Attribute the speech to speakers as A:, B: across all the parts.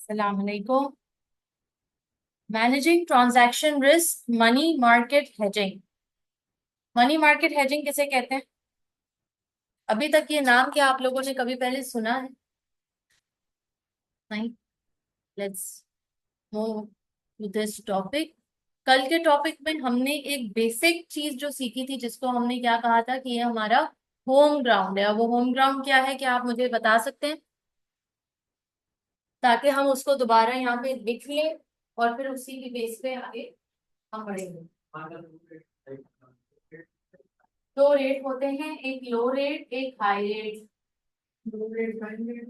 A: अस्सलाम वालेकुम। Managing transaction risk, money market hedging. Money market hedging किसे कहते हैं? अभी तक ये नाम क्या आप लोगों ने कभी पहले सुना है? नहीं। Let's move to this topic. कल के टॉपिक में हमने एक बेसिक चीज जो सीखी थी, जिसको हमने क्या कहा था कि ये हमारा होम ग्राउंड है। अब वो होम ग्राउंड क्या है, क्या आप मुझे बता सकते हैं, ताकि हम उसको दोबारा यहाँ पे लिख लें और फिर उसी की बेस पे आगे हम बढ़ेंगे। दो रेट होते हैं, एक लो रेट एक हाई रेट। लो रेट बाइंग रेट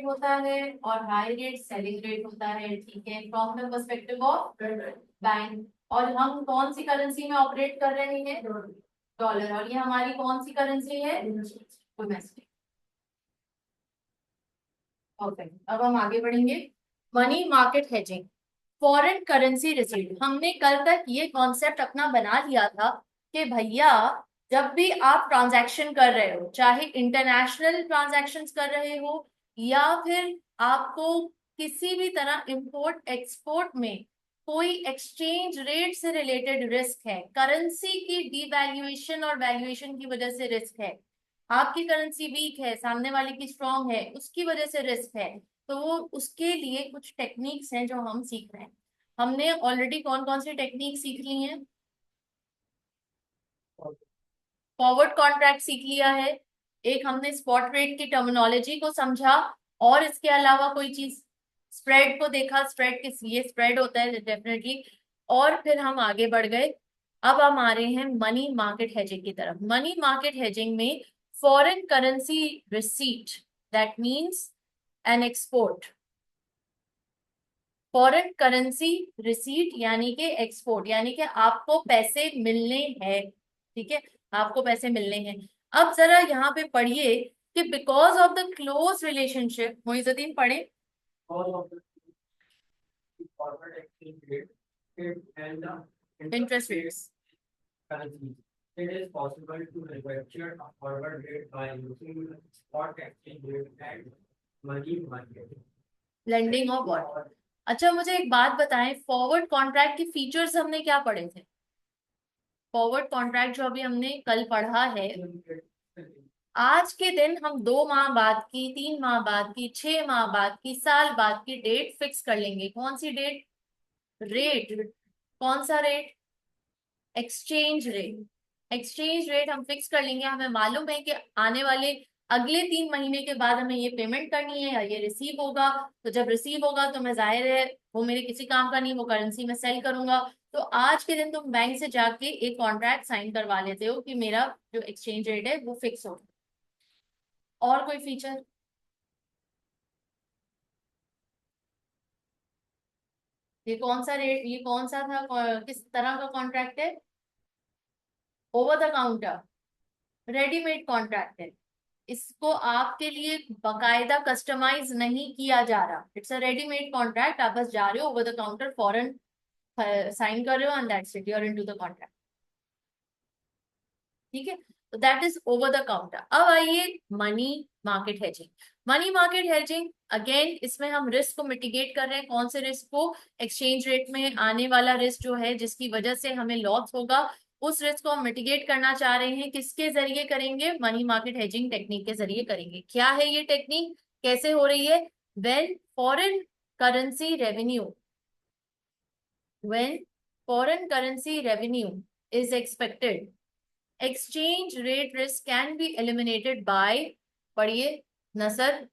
A: होता है और हाई रेट सेलिंग रेट होता है। ठीक है, from the perspective of bank. और हम कौन सी करेंसी में ऑपरेट कर रहे हैं? डॉलर। और ये हमारी कौन सी करेंसी है? डोमेस्टिक। ओके, अब हम आगे बढ़ेंगे। Money market hedging, foreign currency receipt. हमने कल तक ये कॉन्सेप्ट अपना बना लिया था कि भैया, जब भी आप ट्रांजैक्शन कर रहे हो, चाहे इंटरनेशनल ट्रांजैक्शन कर रहे हो या फिर आपको किसी भी तरह इंपोर्ट एक्सपोर्ट में कोई एक्सचेंज रेट से रिलेटेड रिस्क है, करेंसी की डिवैल्यूएशन और वैल्यूएशन की वजह से रिस्क है, आपकी करेंसी वीक है, सामने वाले की स्ट्रांग है, उसकी वजह से रिस्क है, तो वो उसके लिए कुछ टेक्निक्स हैं जो हम सीख रहे हैं। हमने ऑलरेडी कौन कौन सी टेक्निक सीख ली हैं? फॉरवर्ड कॉन्ट्रैक्ट सीख लिया है, एक हमने स्पॉट रेट की टर्मिनोलॉजी को समझा, और इसके अलावा कोई चीज, स्प्रेड को देखा, स्प्रेड किस लिए स्प्रेड होता है डेफिनेटली, और फिर हम आगे बढ़ गए। अब हम आ रहे हैं मनी मार्केट हेजिंग की तरफ। मनी मार्केट हेजिंग में foreign currency receipt, that means an export. Foreign currency receipt यानी कि एक्सपोर्ट, यानी कि आपको पैसे मिलने हैं। ठीक है, आपको पैसे मिलने हैं। अब जरा यहाँ पे पढ़िए कि because of the close relationship, Moizuddin पढ़े। Interest rates. Lending of what? अच्छा, मुझे एक बात बताएं, फॉरवर्ड कॉन्ट्रैक्ट की फीचर्स हमने क्या पढ़े थे? फॉरवर्ड कॉन्ट्रैक्ट जो अभी हमने कल पढ़ा है, आज के दिन हम 2 माह बाद की, 3 माह बाद की, 6 माह बाद की, साल बाद की डेट फिक्स कर लेंगे। कौन सी डेट? रेट। कौन सा rate? Exchange rate. Exchange rate हम फिक्स कर लेंगे। हमें मालूम है कि आने वाले अगले 3 महीने के बाद हमें ये पेमेंट करनी है या ये रिसीव होगा। तो जब रिसीव होगा तो मैं, जाहिर है, वो मेरे किसी काम का नहीं, वो करेंसी में सेल करूंगा। तो आज के दिन तुम बैंक से जाके एक कॉन्ट्रैक्ट साइन करवा लेते हो कि मेरा जो एक्सचेंज रेट है वो फिक्स हो। और कोई फीचर? ये कौन सा रेट, ये कौन सा था, किस तरह का कॉन्ट्रैक्ट है? Over the counter readymade contract है। इसको आपके लिए बकायदा कस्टमाइज नहीं किया जा रहा। It's a readymade contract. आप बस जा रहे हो ओवर द काउंटर, फॉरन साइन कर रहे हो, and that's it, you are into the contract. ठीक है, तो that is over the counter. अब आइए money market hedging. Money market hedging, again इसमें हम रिस्क को मिटिगेट कर रहे हैं। कौन से रिस्क को? एक्सचेंज रेट में आने वाला रिस्क जो है, जिसकी वजह से हमें लॉस होगा, उस रिस्क को हम मिटिगेट करना चाह रहे हैं। किसके जरिए करेंगे? मनी मार्केट हेजिंग टेक्निक के जरिए करेंगे। क्या है ये टेक्निक, कैसे हो रही है? When foreign currency revenue, when foreign currency revenue is expected, exchange rate risk can be eliminated by, पढ़िए नसर।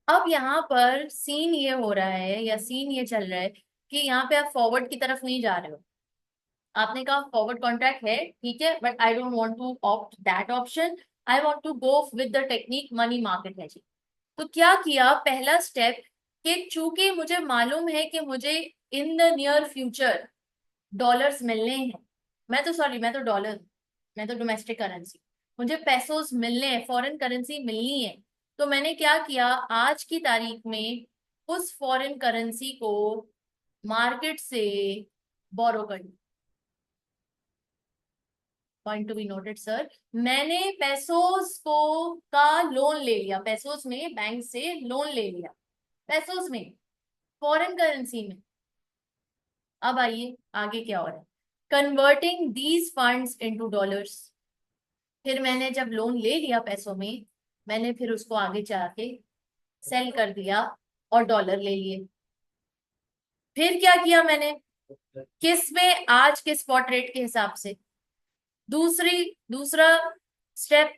A: अब यहाँ पर सीन ये हो रहा है, या सीन ये चल रहा है कि यहाँ पे आप फॉरवर्ड की तरफ नहीं जा रहे हो। आपने कहा फॉरवर्ड कॉन्ट्रैक्ट है, ठीक है, but I don't want to opt that option. I want to go with the technique money market hedging. तो क्या किया, पहला स्टेप, कि चूंकि मुझे मालूम है कि मुझे in the near future dollars मिलने हैं, मैं तो सॉरी, मैं तो डॉलर, मैं तो डोमेस्टिक करेंसी, मुझे पैसोस मिलने हैं, फॉरेन करेंसी मिलनी है। तो मैंने क्या किया, आज की तारीख में उस फॉरेन करेंसी को मार्केट से बोरो कर लिया। Point to be noted sir. मैंने पेसोस को का लोन ले लिया, पेसोस में बैंक से लोन ले लिया, पेसोस में, फॉरेन करेंसी में। अब आइए आगे क्या हो रहा है, converting these funds into dollars. फिर मैंने जब लोन ले लिया पैसों में, मैंने फिर उसको आगे जाके सेल कर दिया और डॉलर ले लिए। फिर क्या किया मैंने, किस में, आज के स्पॉट रेट के हिसाब से। दूसरा step,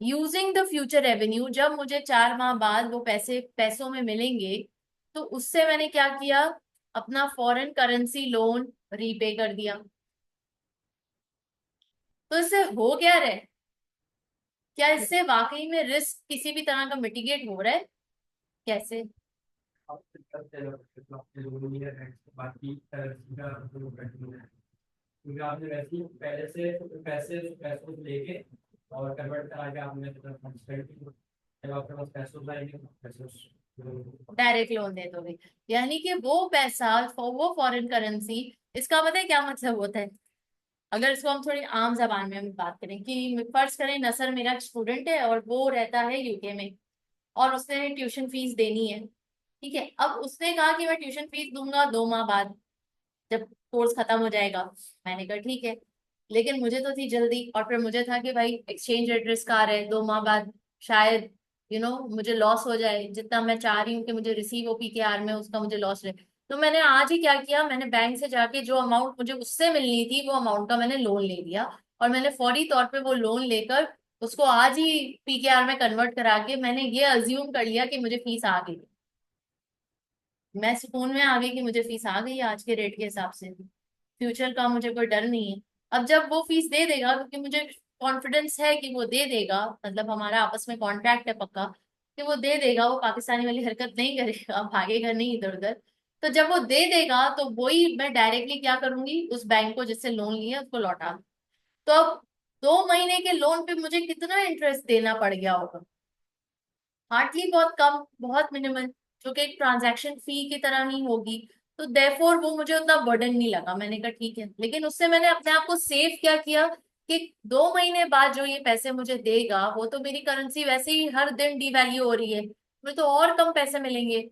A: using the future revenue, जब मुझे 4 माह बाद वो पैसे पैसों में मिलेंगे, तो उससे मैंने क्या किया, अपना फॉरेन करेंसी लोन रीपे कर दिया। तो इससे हो क्या रहा है, क्या इससे वाकई में रिस्क किसी भी तरह का मिटिगेट हो रहा है? कैसे?
B: बाकी क्योंकि आपने वैसे ही पहले से पैसे पैसों से लेके और कन्वर्ट करा के आपने स्पेंड की, जब आपके पास पैसों आएंगे पैसों
A: डायरेक्ट लोन दे दोगे, यानी कि वो पैसा, वो फॉरेन करेंसी, इसका पता है क्या मतलब होता है? अगर इसको हम थोड़ी आम जबान में हम बात करें, कि फर्ज करें नसर मेरा स्टूडेंट है और वो रहता है यूके में, और उसने ट्यूशन फीस देनी है। ठीक है, अब उसने कहा कि मैं ट्यूशन फीस दूंगा 2 माह बाद, जब कोर्स खत्म हो जाएगा। मैंने कहा ठीक है, लेकिन मुझे तो थी जल्दी, और फिर मुझे था कि भाई एक्सचेंज रेट रिस्क आ रहा है, 2 माह बाद शायद मुझे लॉस हो जाए, जितना मैं चाह रही हूँ कि मुझे रिसीव हो पीकेआर में, उसका मुझे लॉस रहे। तो मैंने आज ही क्या किया, मैंने बैंक से जाके जो अमाउंट मुझे उससे मिलनी थी, वो अमाउंट का मैंने लोन ले लिया, और मैंने फौरी तौर पे वो लोन लेकर उसको आज ही पीकेआर में कन्वर्ट करा के मैंने ये अज्यूम कर लिया कि मुझे फीस आ गई। मैं सुकून में आ गई कि मुझे फीस आ गई आज के रेट के हिसाब से, फ्यूचर का मुझे कोई डर नहीं है। अब जब वो फीस दे देगा, क्योंकि मुझे कॉन्फिडेंस है कि वो दे देगा, मतलब हमारा आपस में कॉन्ट्रैक्ट है पक्का कि वो दे देगा, वो पाकिस्तानी वाली हरकत नहीं करेगा, भागेगा नहीं इधर उधर। तो जब वो दे देगा तो वही मैं डायरेक्टली क्या करूंगी, उस बैंक को जिससे लोन लिया उसको लौटा दूं। तो अब 2 महीने के लोन पे मुझे कितना इंटरेस्ट देना पड़ गया होगा? हार्डली बहुत कम, बहुत मिनिमल, जो कि एक ट्रांजैक्शन फी की तरह ही होगी। तो देयरफॉर वो मुझे उतना बर्डन नहीं लगा, मैंने कहा ठीक है। लेकिन उससे मैंने अपने आप को सेव क्या किया, कि 2 महीने बाद जो ये पैसे मुझे देगा, वो तो मेरी करेंसी वैसे ही हर दिन डिवैल्यू हो रही है, मुझे तो और कम पैसे मिलेंगे।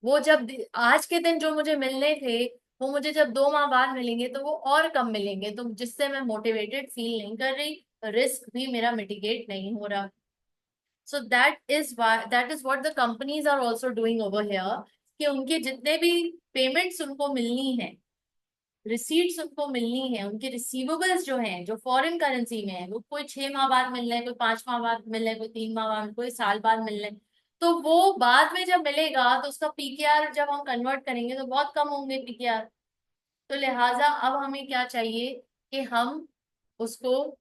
A: वो जब आज के दिन जो मुझे मिलने थे, वो मुझे जब 2 माह बाद मिलेंगे तो वो और कम मिलेंगे, तो जिससे मैं मोटिवेटेड फील नहीं कर रही, रिस्क भी मेरा मिटिगेट नहीं हो रहा। So that is what the companies are also doing over here, कि उनके जितने भी पेमेंट्स उनको मिलनी है, रिसीट्स उनको मिलनी है, उनके रिसीवेबल्स जो हैं, जो फॉरेन करेंसी में है, वो कोई 6 माह बाद मिल रहे हैं, कोई 5 माह बाद मिल रहे हैं, कोई 3 माह बाद, कोई साल बाद मिल रहे हैं। तो वो बाद में जब मिलेगा तो उसका पीकेआर जब हम कन्वर्ट करेंगे तो बहुत कम होंगे पीकेआर। तो लिहाजा अब हमें क्या चाहिए, कि हम उसको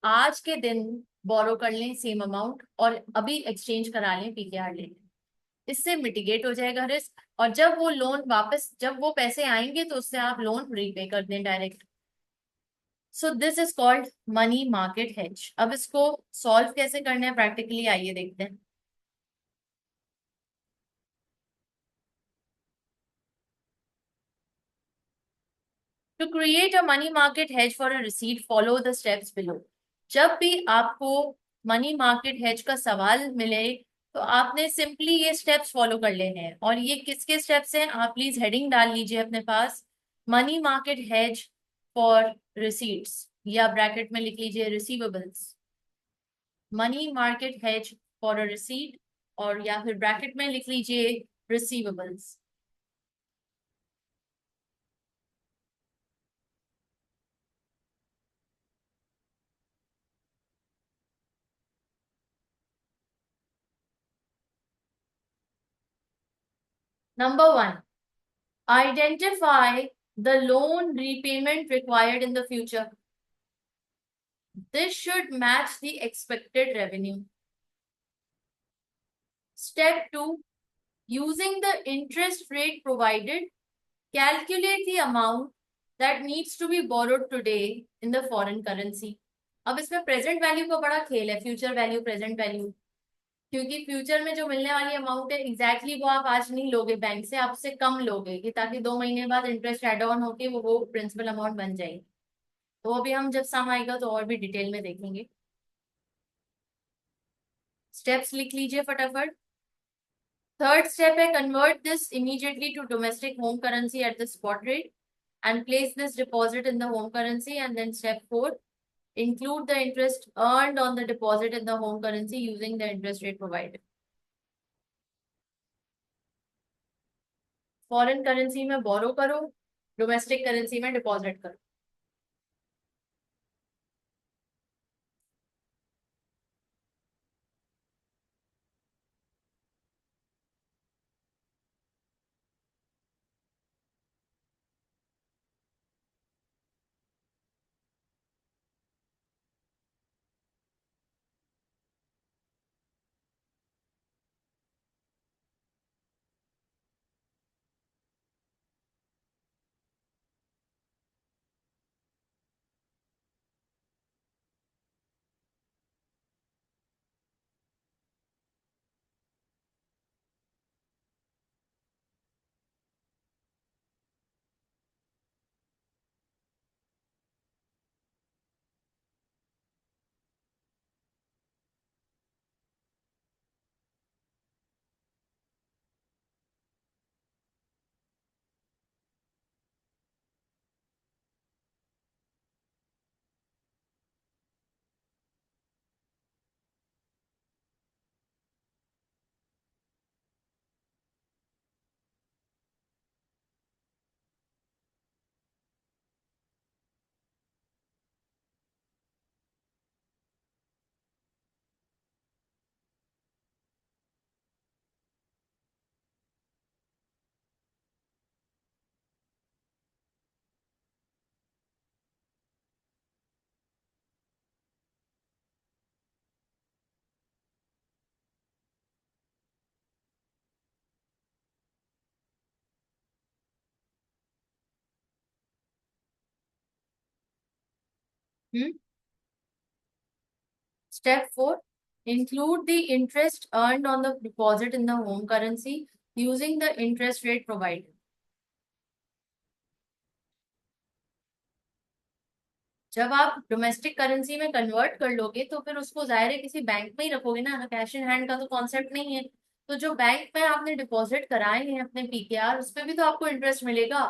A: आज के दिन बोरो कर लें सेम अमाउंट, और अभी एक्सचेंज करा लें पीकेआर ले लें। इससे मिटिगेट हो जाएगा रिस्क, और जब वो लोन वापस, जब वो पैसे आएंगे तो उससे आप लोन रीपे कर दें direct. So this is called money market hedge. अब इसको सॉल्व कैसे करना है प्रैक्टिकली, आइए देखते हैं। To create a money market hedge for a receipt, follow the steps below. जब भी आपको मनी मार्केट हेज का सवाल मिले, तो आपने सिंपली ये स्टेप्स फॉलो कर लेने हैं। और ये किसके स्टेप्स हैं, आप प्लीज हेडिंग डाल लीजिए अपने पास, money market hedge for receipts, या ब्रैकेट में लिख लीजिए receivables, money market hedge for a receipt, और या फिर ब्रैकेट में लिख लीजिए receivables. Number 1, identify the loan repayment required in the future. This should match the expected revenue. Step 2, using the interest rate provided, calculate the amount that needs to be borrowed today in the foreign currency. अब इसमें present value का बड़ा खेल है, future value, present value, क्योंकि future में जो मिलने वाली अमाउंट है एग्जैक्टली वो आप आज नहीं लोगे बैंक से, आप उससे कम लोगे कि ताकि 2 महीने बाद इंटरेस्ट एड ऑन होके वो प्रिंसिपल अमाउंट बन जाएगी। तो अभी हम जब सम आएगा तो और भी डिटेल में देखेंगे। स्टेप्स लिख लीजिए फटाफट। थर्ड स्टेप है convert this immediately to domestic home currency at the spot rate and place this deposit in the home currency. And then step 4, include the interest earned on the deposit in the home currency using the interest rate provided. Foreign currency में borrow करो, domestic currency में deposit करो। हम्म। Step 4, include the interest earned on the deposit in the home currency using the interest rate provided. जब आप domestic currency में convert कर लोगे तो फिर उसको जाहिर है किसी बैंक में ही रखोगे ना, कैश इन हैंड का तो कॉन्सेप्ट नहीं है। तो जो बैंक में आपने डिपॉजिट कराए हैं अपने पीकेआर, उसमें भी तो आपको इंटरेस्ट मिलेगा।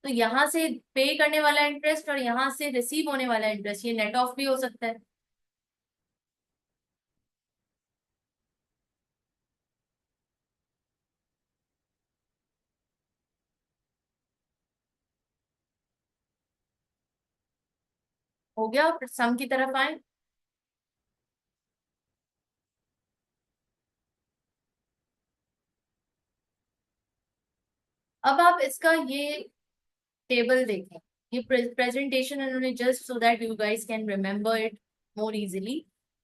A: तो यहाँ से पे करने वाला इंटरेस्ट और यहाँ से रिसीव होने वाला इंटरेस्ट, ये नेट ऑफ भी हो सकता है। हो गया, सम की तरफ आए। अब आप इसका ये टेबल देखें। ये प्रेजेंटेशन इन्होंने just so that you guys can remember it more easily.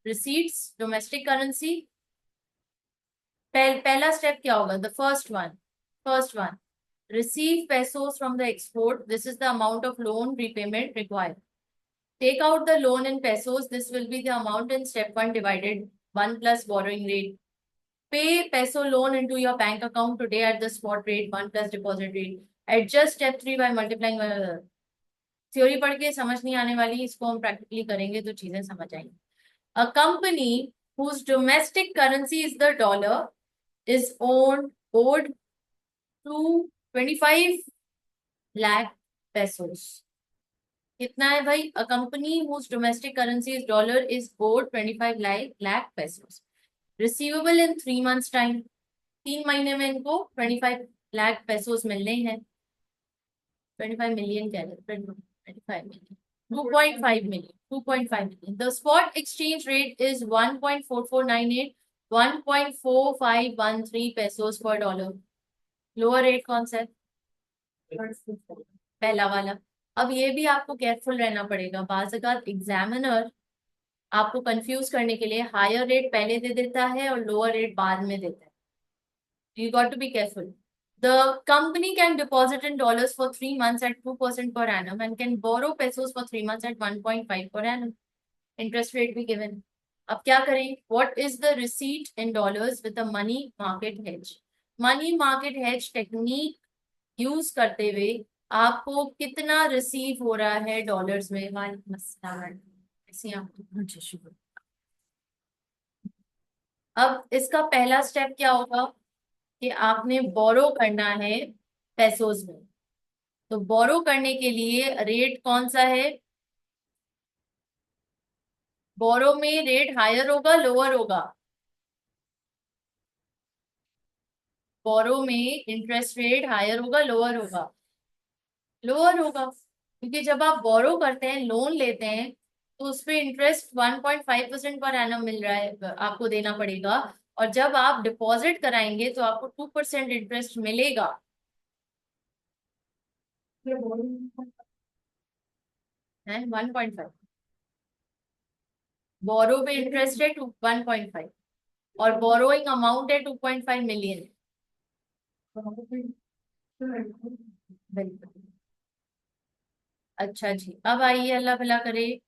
A: Receipts domestic currency, पहला स्टेप क्या होगा? The first one, receive pesos from the export. This is the amount of loan repayment required. Take out the loan in pesos. This will be the amount in step 1 divided 1 plus borrowing rate. Pay peso loan into your bank account today at the spot rate 1 plus deposit rate. Adjust step 3 by multiplying by theory पढ़ के समझ नहीं आने वाली, इसको हम practically करेंगे तो चीजें समझ आएंगी। A company whose domestic currency is the dollar is owed to 25 lakh pesos. कितना है भाई? A company whose domestic currency is dollar is owed 25 lakh pesos. Receivable in 3 months time. 3 महीने में इनको 25 लाख pesos मिलने हैं। 25 million क्या है? 25 million, 2.5 million, 2.5 million. The spot exchange rate is 1.4498, 1.4513 pesos per dollar. Lower rate कौन सा है? पहला वाला। अब ये भी आपको केयरफुल रहना पड़ेगा, बाज़ एग्जामिनर आपको कंफ्यूज करने के लिए हायर रेट पहले दे देता है और लोअर रेट बाद में देता है। You got to be careful. The company can deposit in dollars for 3 months at 2% per annum and can borrow pesos for 3 months at 1.5 per annum. Interest rate भी given. अब क्या करें, what is the receipt in dollars with the money market hedge. Money market hedge technique use करते हुए आपको कितना receive हो रहा है डॉलर्स में। वालेकुम अस्सलाम। ऐसे आपको शुक्र। अब इसका पहला स्टेप क्या होगा कि आपने बोरो करना है पैसोस में। तो बोरो करने के लिए रेट कौन सा है, बोरो में रेट हायर होगा लोअर होगा, बोरो में इंटरेस्ट रेट हायर होगा लोअर होगा, लोअर होगा, क्योंकि जब आप बोरो करते हैं लोन लेते हैं तो उस पे इंटरेस्ट 1.5% पर एनम मिल रहा है, आपको देना पड़ेगा। और जब आप डिपॉजिट कराएंगे तो आपको 2% इंटरेस्ट मिलेगा। है 1.5, बोरो पे इंटरेस्ट है 1.5 और बोरोइंग अमाउंट है 2.5 मिलियन। बिल्कुल। अच्छा जी, अब आइए अल्लाह भला करे।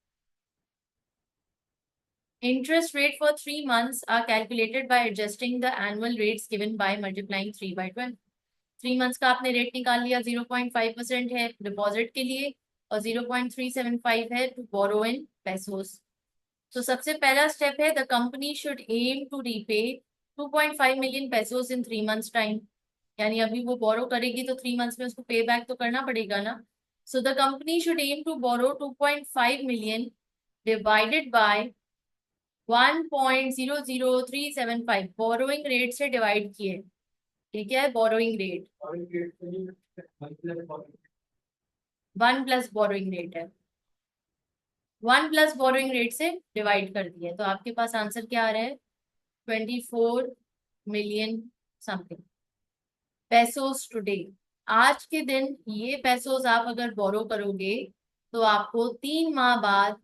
A: Interest rate for 3 months are calculated by adjusting the annual rates given by multiplying 3 by 12। 3 months का आपने रेट निकाल लिया, 0.5% है डिपॉजिट के लिए और 0.375 है टू बोरो इन पेसोस। तो सबसे पहला स्टेप है the company should aim to repay 2.5 million pesos in 3 months time. यानी अभी वो बोरो करेगी तो 3 मंथ्स में उसको पे बैक तो करना पड़ेगा ना। So the company should aim to borrow 2.5 million divided by 1.00375 borrowing rate से डिवाइड किए। ठीक है, बोरोइंग रेट
B: और ये मतलब
A: 1 प्लस बोरोइंग रेट है, 1 प्लस बोरोइंग रेट से डिवाइड कर दिया तो आपके पास आंसर क्या आ रहा है, 24 मिलियन समथिंग पैसोस टुडे। आज के दिन ये पैसोस आप अगर बोरो करोगे तो आपको 3 माह बाद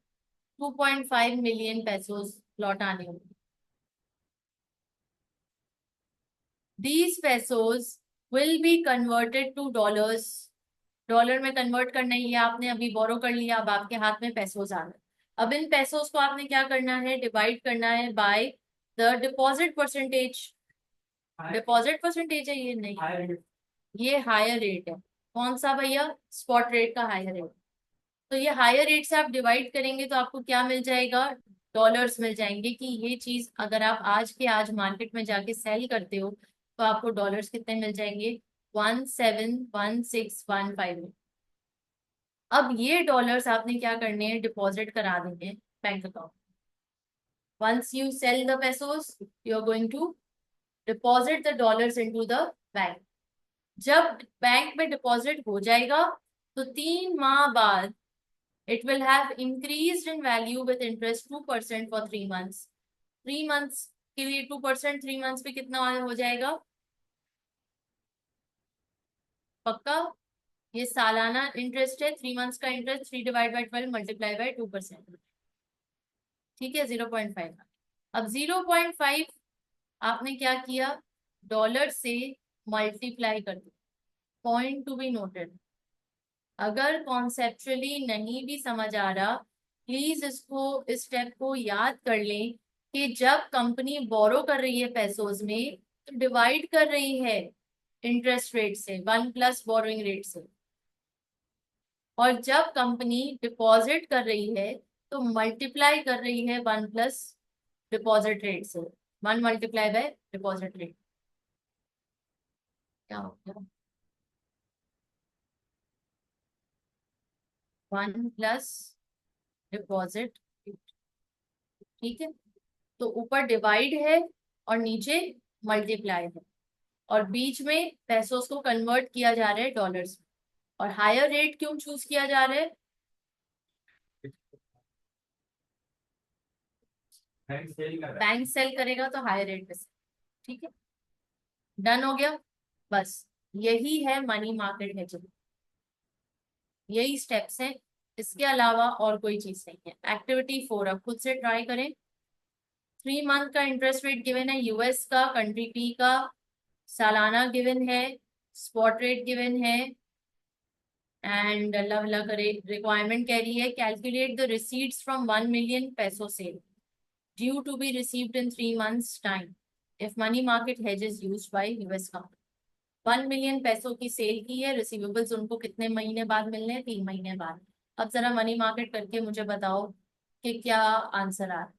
A: 2.5 मिलियन पैसोस लौटाने होंगे। These pesos will be converted to dollars। Dollar में कन्वर्ट करना ही है, आपने अभी बोरो कर लिया, अब आपके हाथ में पैसोस आ रहे। अब इन पैसोस को आपने क्या करना है, डिवाइड करना है by the deposit percentage. Deposit percentage है ये, नहीं ये हायर रेट है। कौन सा भैया, स्पॉट रेट का हायर रेट। तो ये हायर रेट से आप डिवाइड करेंगे तो आपको क्या मिल जाएगा, डॉलर्स मिल जाएंगे। कि ये चीज अगर आप आज के आज मार्केट में जाके सेल करते हो तो आपको डॉलर्स कितने मिल जाएंगे, 171615। अब ये डॉलर्स आपने क्या करने हैं, डिपॉजिट करा देंगे हैं bank account. Once you sell the pesos you are going to deposit the dollars into the bank. जब बैंक में डिपॉजिट हो जाएगा तो 3 माह बाद it will have increased in value with interest 2% for 3 months। 3 months के लिए 2%, 3 मंथ्स पे कितना हो जाएगा, पक्का। ये सालाना इंटरेस्ट है, 3 मंथ्स का इंटरेस्ट 3/12 मल्टीप्लाई बाय 2%। ठीक है, 0.5। अब 0.5 आपने क्या किया, डॉलर से मल्टीप्लाई कर दिया। पॉइंट टू बी नोटेड, अगर कॉन्सेप्चुअली नहीं भी समझ आ रहा प्लीज इसको, इस स्टेप को याद कर लें कि जब कंपनी बोरो कर रही है पैसों में तो डिवाइड कर रही है इंटरेस्ट रेट से, 1 प्लस बोरोइंग रेट से। और जब कंपनी डिपॉजिट कर रही है तो मल्टीप्लाई कर रही है 1 प्लस डिपॉजिट रेट से, 1 मल्टीप्लाई बाय डिपॉजिट रेट। क्या हो गया, 1 प्लस डिपॉजिट। ठीक है, तो ऊपर डिवाइड है और नीचे मल्टीप्लाई है और बीच में पैसों को कन्वर्ट किया जा रहा है डॉलर्स में। और हायर रेट क्यों चूज किया जा रहा है,
B: बैंक सेल कर रहा है।
A: बैंक सेल करेगा तो हायर रेट पे से। ठीक है, डन हो गया। बस यही है मनी मार्केट हेजिंग, यही स्टेप्स हैं, इसके अलावा और कोई चीज नहीं है। एक्टिविटी 4 अब खुद से ट्राई करें। 3 मंथ का इंटरेस्ट रेट गिवन है, यूएस का, कंट्री पी का, सालाना गिवन है, स्पॉट रेट गिवन है। एंड अल्लाह भला करे रिक्वायरमेंट कह रही है calculate the receipts from 1 million पैसो cell. due to be received in 3 months time if money market hedge is used by US company। 1 million पैसों की सेल की है, रिसीवेबल्स उनको कितने महीने बाद मिलने हैं? 3 महीने बाद। अब जरा मनी मार्केट करके मुझे बताओ कि क्या आंसर आ रहा है।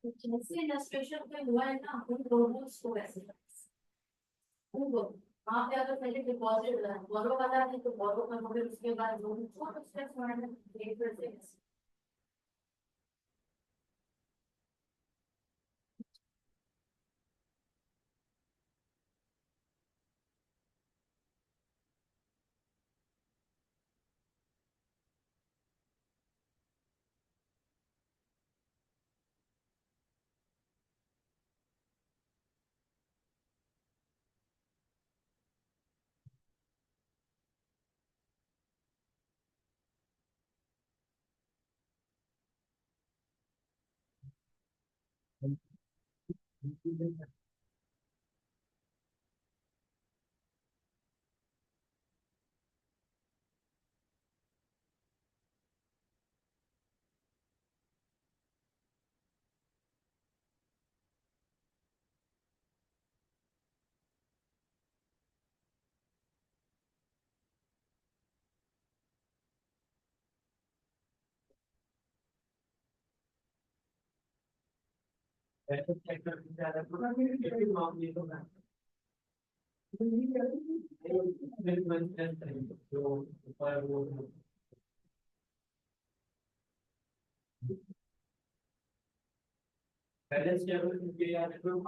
A: जैसे इलस्ट्रेशन पे हुआ है ना, उन दोनों को वैसे उनको आप या तो पहले डिपॉजिट बोरो वाला नहीं तो बोरो करोगे, उसके बाद लोन छोटे स्टेप्स।
B: ऐसे चेक करके ज्यादा पूरा लेकिन मामले तो मैं बिल्कुल जो ऊपर वो बैलेंस लेवल के यार तो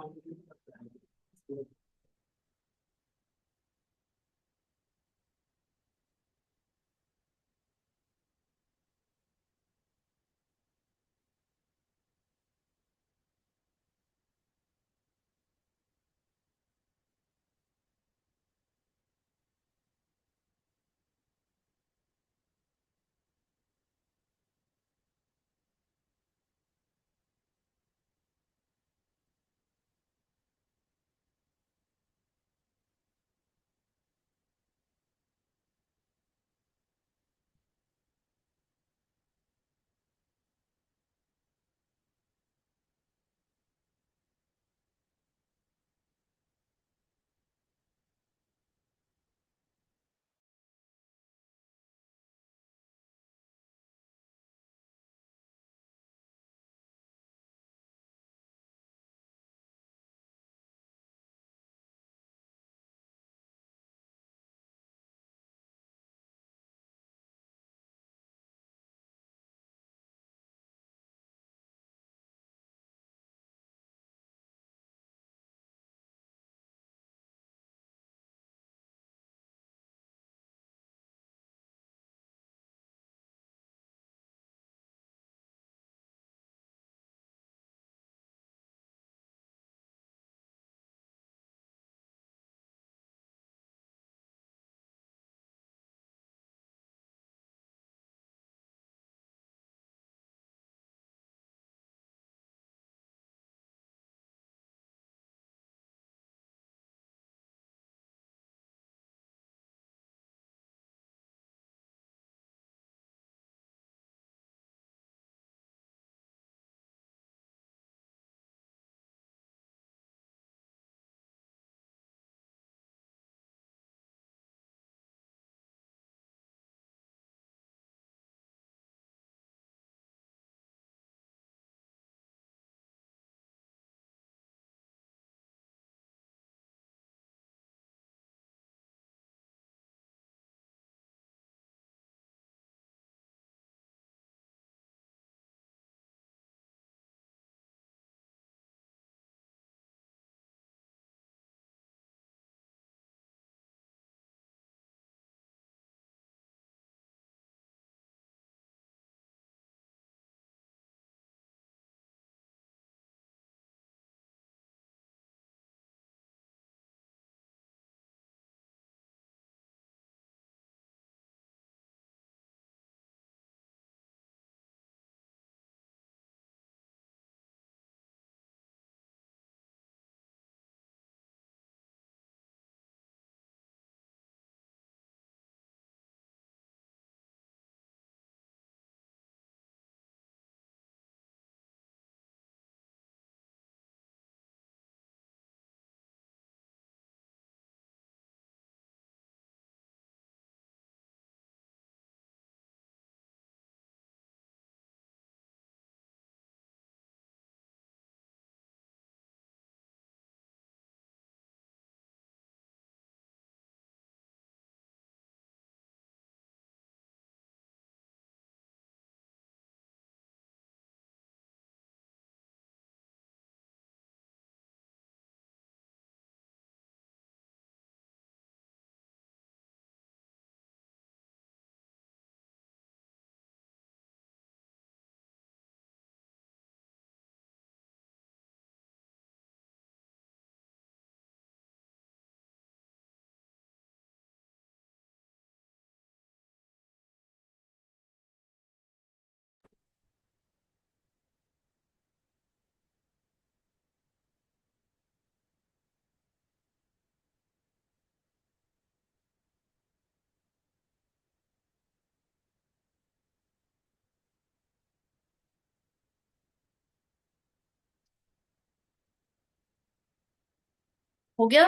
A: हो गया?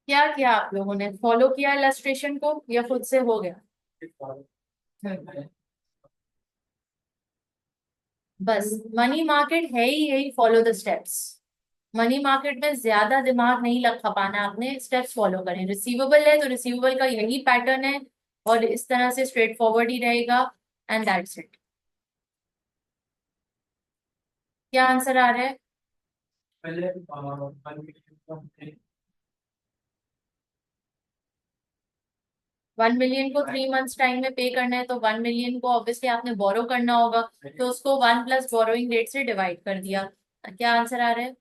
A: क्या किया आप लोगों ने, फॉलो किया इलस्ट्रेशन को या खुद से हो गया? हम्म, बस मनी मार्केट है ही यही, follow the steps. Money market में ज्यादा दिमाग नहीं लग खपाना, आपने स्टेप्स फॉलो करें। रिसीवेबल है तो रिसीवेबल का यही पैटर्न है, और इस तरह से स्ट्रेट फॉरवर्ड ही रहेगा, एंड दैट्स इट। क्या आंसर आ रहा है?
B: पहले 1 मिलियन को हमने
A: 1 मिलियन को 3 मंथ्स टाइम में पे करना है, तो 1 मिलियन को ऑब्वियसली आपने बोरो करना होगा, तो उसको 1 प्लस बोरोइंग रेट से डिवाइड कर दिया। क्या आंसर आ रहा है?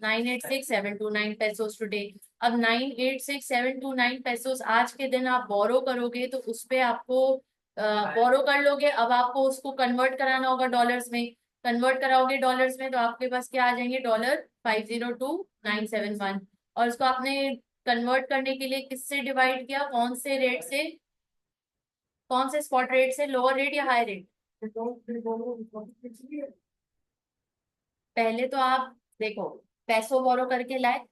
A: 986,729 टुडे। अब 986,729 आज के दिन आप बोरो करोगे तो उस पे आपको बोरो कर लोगे, अब आपको उसको कन्वर्ट कराना होगा डॉलर्स में। कन्वर्ट कराओगे डॉलर्स में तो आपके पास क्या आ जाएंगे, $502,971। और उसको आपने कन्वर्ट करने के लिए किससे डिवाइड किया, कौन से रेट से, कौन से स्पॉट रेट से, लोअर रेट या हाई रेट? पहले तो आप देखो, पैसों बोरो करके लाए,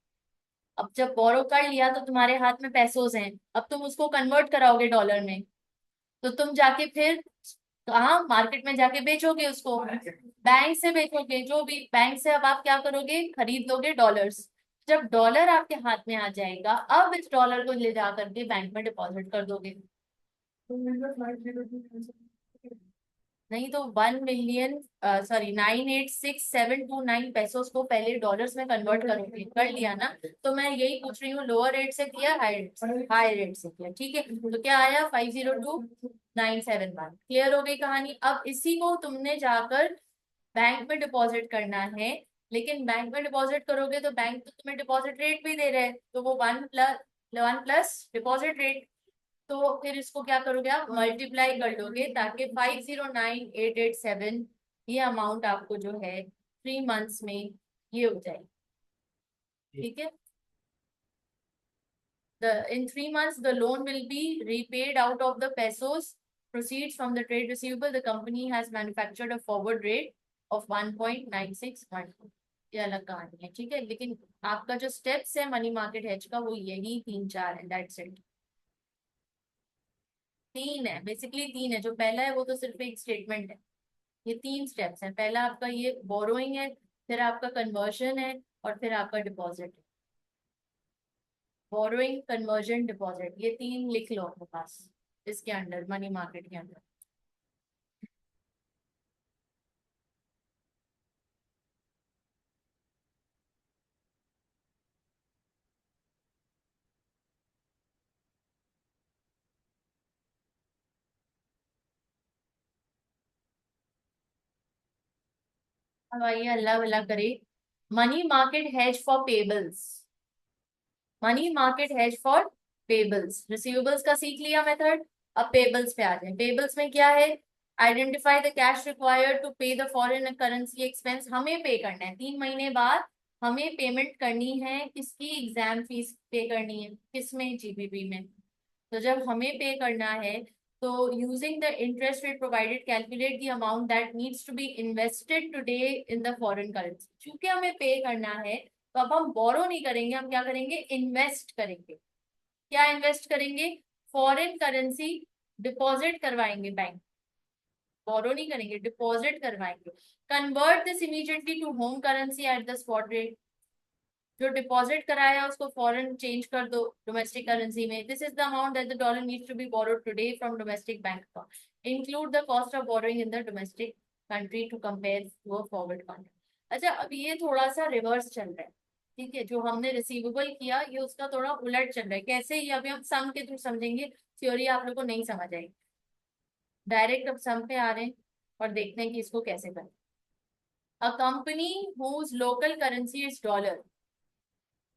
A: अब जब बोरो कर लिया तो तुम्हारे हाथ में पैसों हैं, अब तुम उसको कन्वर्ट कराओगे डॉलर में, तो तुम जाके फिर कहाँ, मार्केट में जाके बेचोगे उसको, बैंक से बेचोगे, जो भी बैंक से। अब आप क्या करोगे, खरीद लोगे डॉलर्स। जब डॉलर आपके हाथ में आ जाएगा, अब इस डॉलर को ले जा करके बैंक में डिपॉजिट कर दोगे। नहीं तो 1 मिलियन, सॉरी, 986,729 को पहले डॉलर्स में कन्वर्ट करोगे, कर लिया ना? तो मैं यही पूछ रही हूँ, लोअर रेट से किया, हाई रेट से? हाई रेट से किया, ठीक है। तो क्या आया, 502,971। क्लियर हो गई कहानी? अब इसी को तुमने जाकर बैंक में डिपॉजिट करना है, लेकिन बैंक में डिपॉजिट करोगे तो बैंक तो तुम्हें डिपॉजिट रेट भी दे रहे हैं, तो वो 1 प्लस डिपॉजिट रेट। तो फिर इसको क्या करोगे, आप मल्टीप्लाई कर लोगे, ताकि 509,887 ये अमाउंट आपको जो है 3 मंथ्स में ये हो जाए। ठीक है, the in 3 months the loan will be repaid out of the pesos proceeds from the trade receivable. The company has manufactured a forward rate of 1.9612। ये अलग कहानी है, ठीक है, लेकिन आपका जो स्टेप्स है मनी मार्केट हेज का, वो यही 3 4 है, दैट्स इट। तीन है, बेसिकली तीन है। जो पहला है वो तो सिर्फ एक स्टेटमेंट है, ये 3 स्टेप्स हैं। पहला आपका ये बोरोइंग है, फिर आपका कन्वर्जन है, और फिर आपका डिपॉजिट। बोरोइंग, कन्वर्जन, डिपॉजिट, ये तीन लिख लो अपने पास, इसके अंडर, मनी मार्केट के अंदर। अब आइए, अल्लाह भला करे, money market hedge for payables. Money market hedge for payables, receivables का सीख लिया मेथड। अब पेबल्स पे आ जाए। पेबल्स में क्या है, identify the cash required to pay the foreign currency expense. हमें पे करना है 3 महीने बाद, हमें पेमेंट करनी है, किसकी, एग्जाम फीस पे करनी है, किसमें, जीबीपी में। तो जब हमें पे करना है, तो using the interest rate provided calculate the amount that needs to be invested today in the foreign currency. क्योंकि हमें पे करना है, तो अब हम बोरो नहीं करेंगे, हम क्या करेंगे, इन्वेस्ट करेंगे। क्या इन्वेस्ट करेंगे, फॉरेन करेंसी डिपॉजिट करवाएंगे बैंक। बोरो नहीं करेंगे, डिपॉजिट करवाएंगे। Convert this immediately to home currency at the spot rate. जो डिपॉजिट कराया उसको फॉरेन चेंज कर दो डोमेस्टिक करेंसी में। This is the amount that the dollar needs to be borrowed today from domestic bank account. Include the cost of borrowing in the domestic country to compare to a forward contract. अच्छा, अब ये थोड़ा सा reverse चल रहा है, ठीक है। जो हमने रिसीवेबल किया, ये उसका थोड़ा उलट चल रहा है। कैसे, ये अभी हम सम के थ्रू समझेंगे, थ्योरी आप लोग को नहीं समझ आएगी। डायरेक्ट अब सम पे आ रहे हैं और देखते हैं कि इसको कैसे करें। A company whose local currency is dollar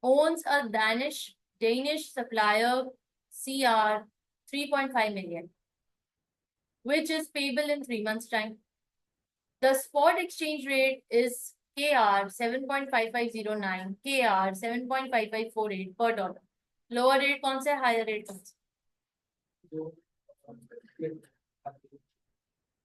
A: owns a Danish supplier CR 3.5 million, which is payable in 3 months' time. The spot exchange rate is KR 7.5509, KR 7.5548 per dollar. Lower rate कौन सा है, higher rate कौन सा?
B: जो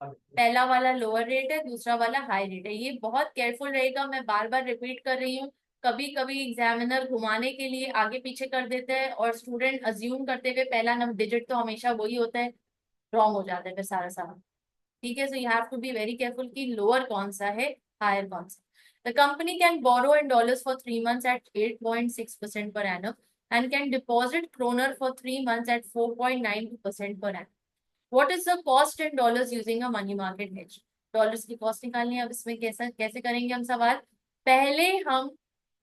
A: पहला वाला lower rate है, दूसरा वाला हाई रेट है। ये बहुत केयरफुल रहेगा, मैं बार बार रिपीट कर रही हूँ। कभी कभी एग्जामिनर घुमाने के लिए आगे पीछे कर देते हैं और स्टूडेंट अज्यूम करते हुए पहला नंबर डिजिट तो हमेशा वही होता है, रॉन्ग हो जाता है फिर सारा सारा। ठीक है, so you have to be very careful कि लोअर कौन सा है, हायर कौन सा। The company can borrow in dollars for 3 months at 8.6% per annum and can deposit kroner for 3 months at 4.92% per annum. What is the cost in dollars using a money market hedge? Dollars की cost निकालनी है। अब इसमें कैसा कैसे करेंगे हम सवाल? पहले हम,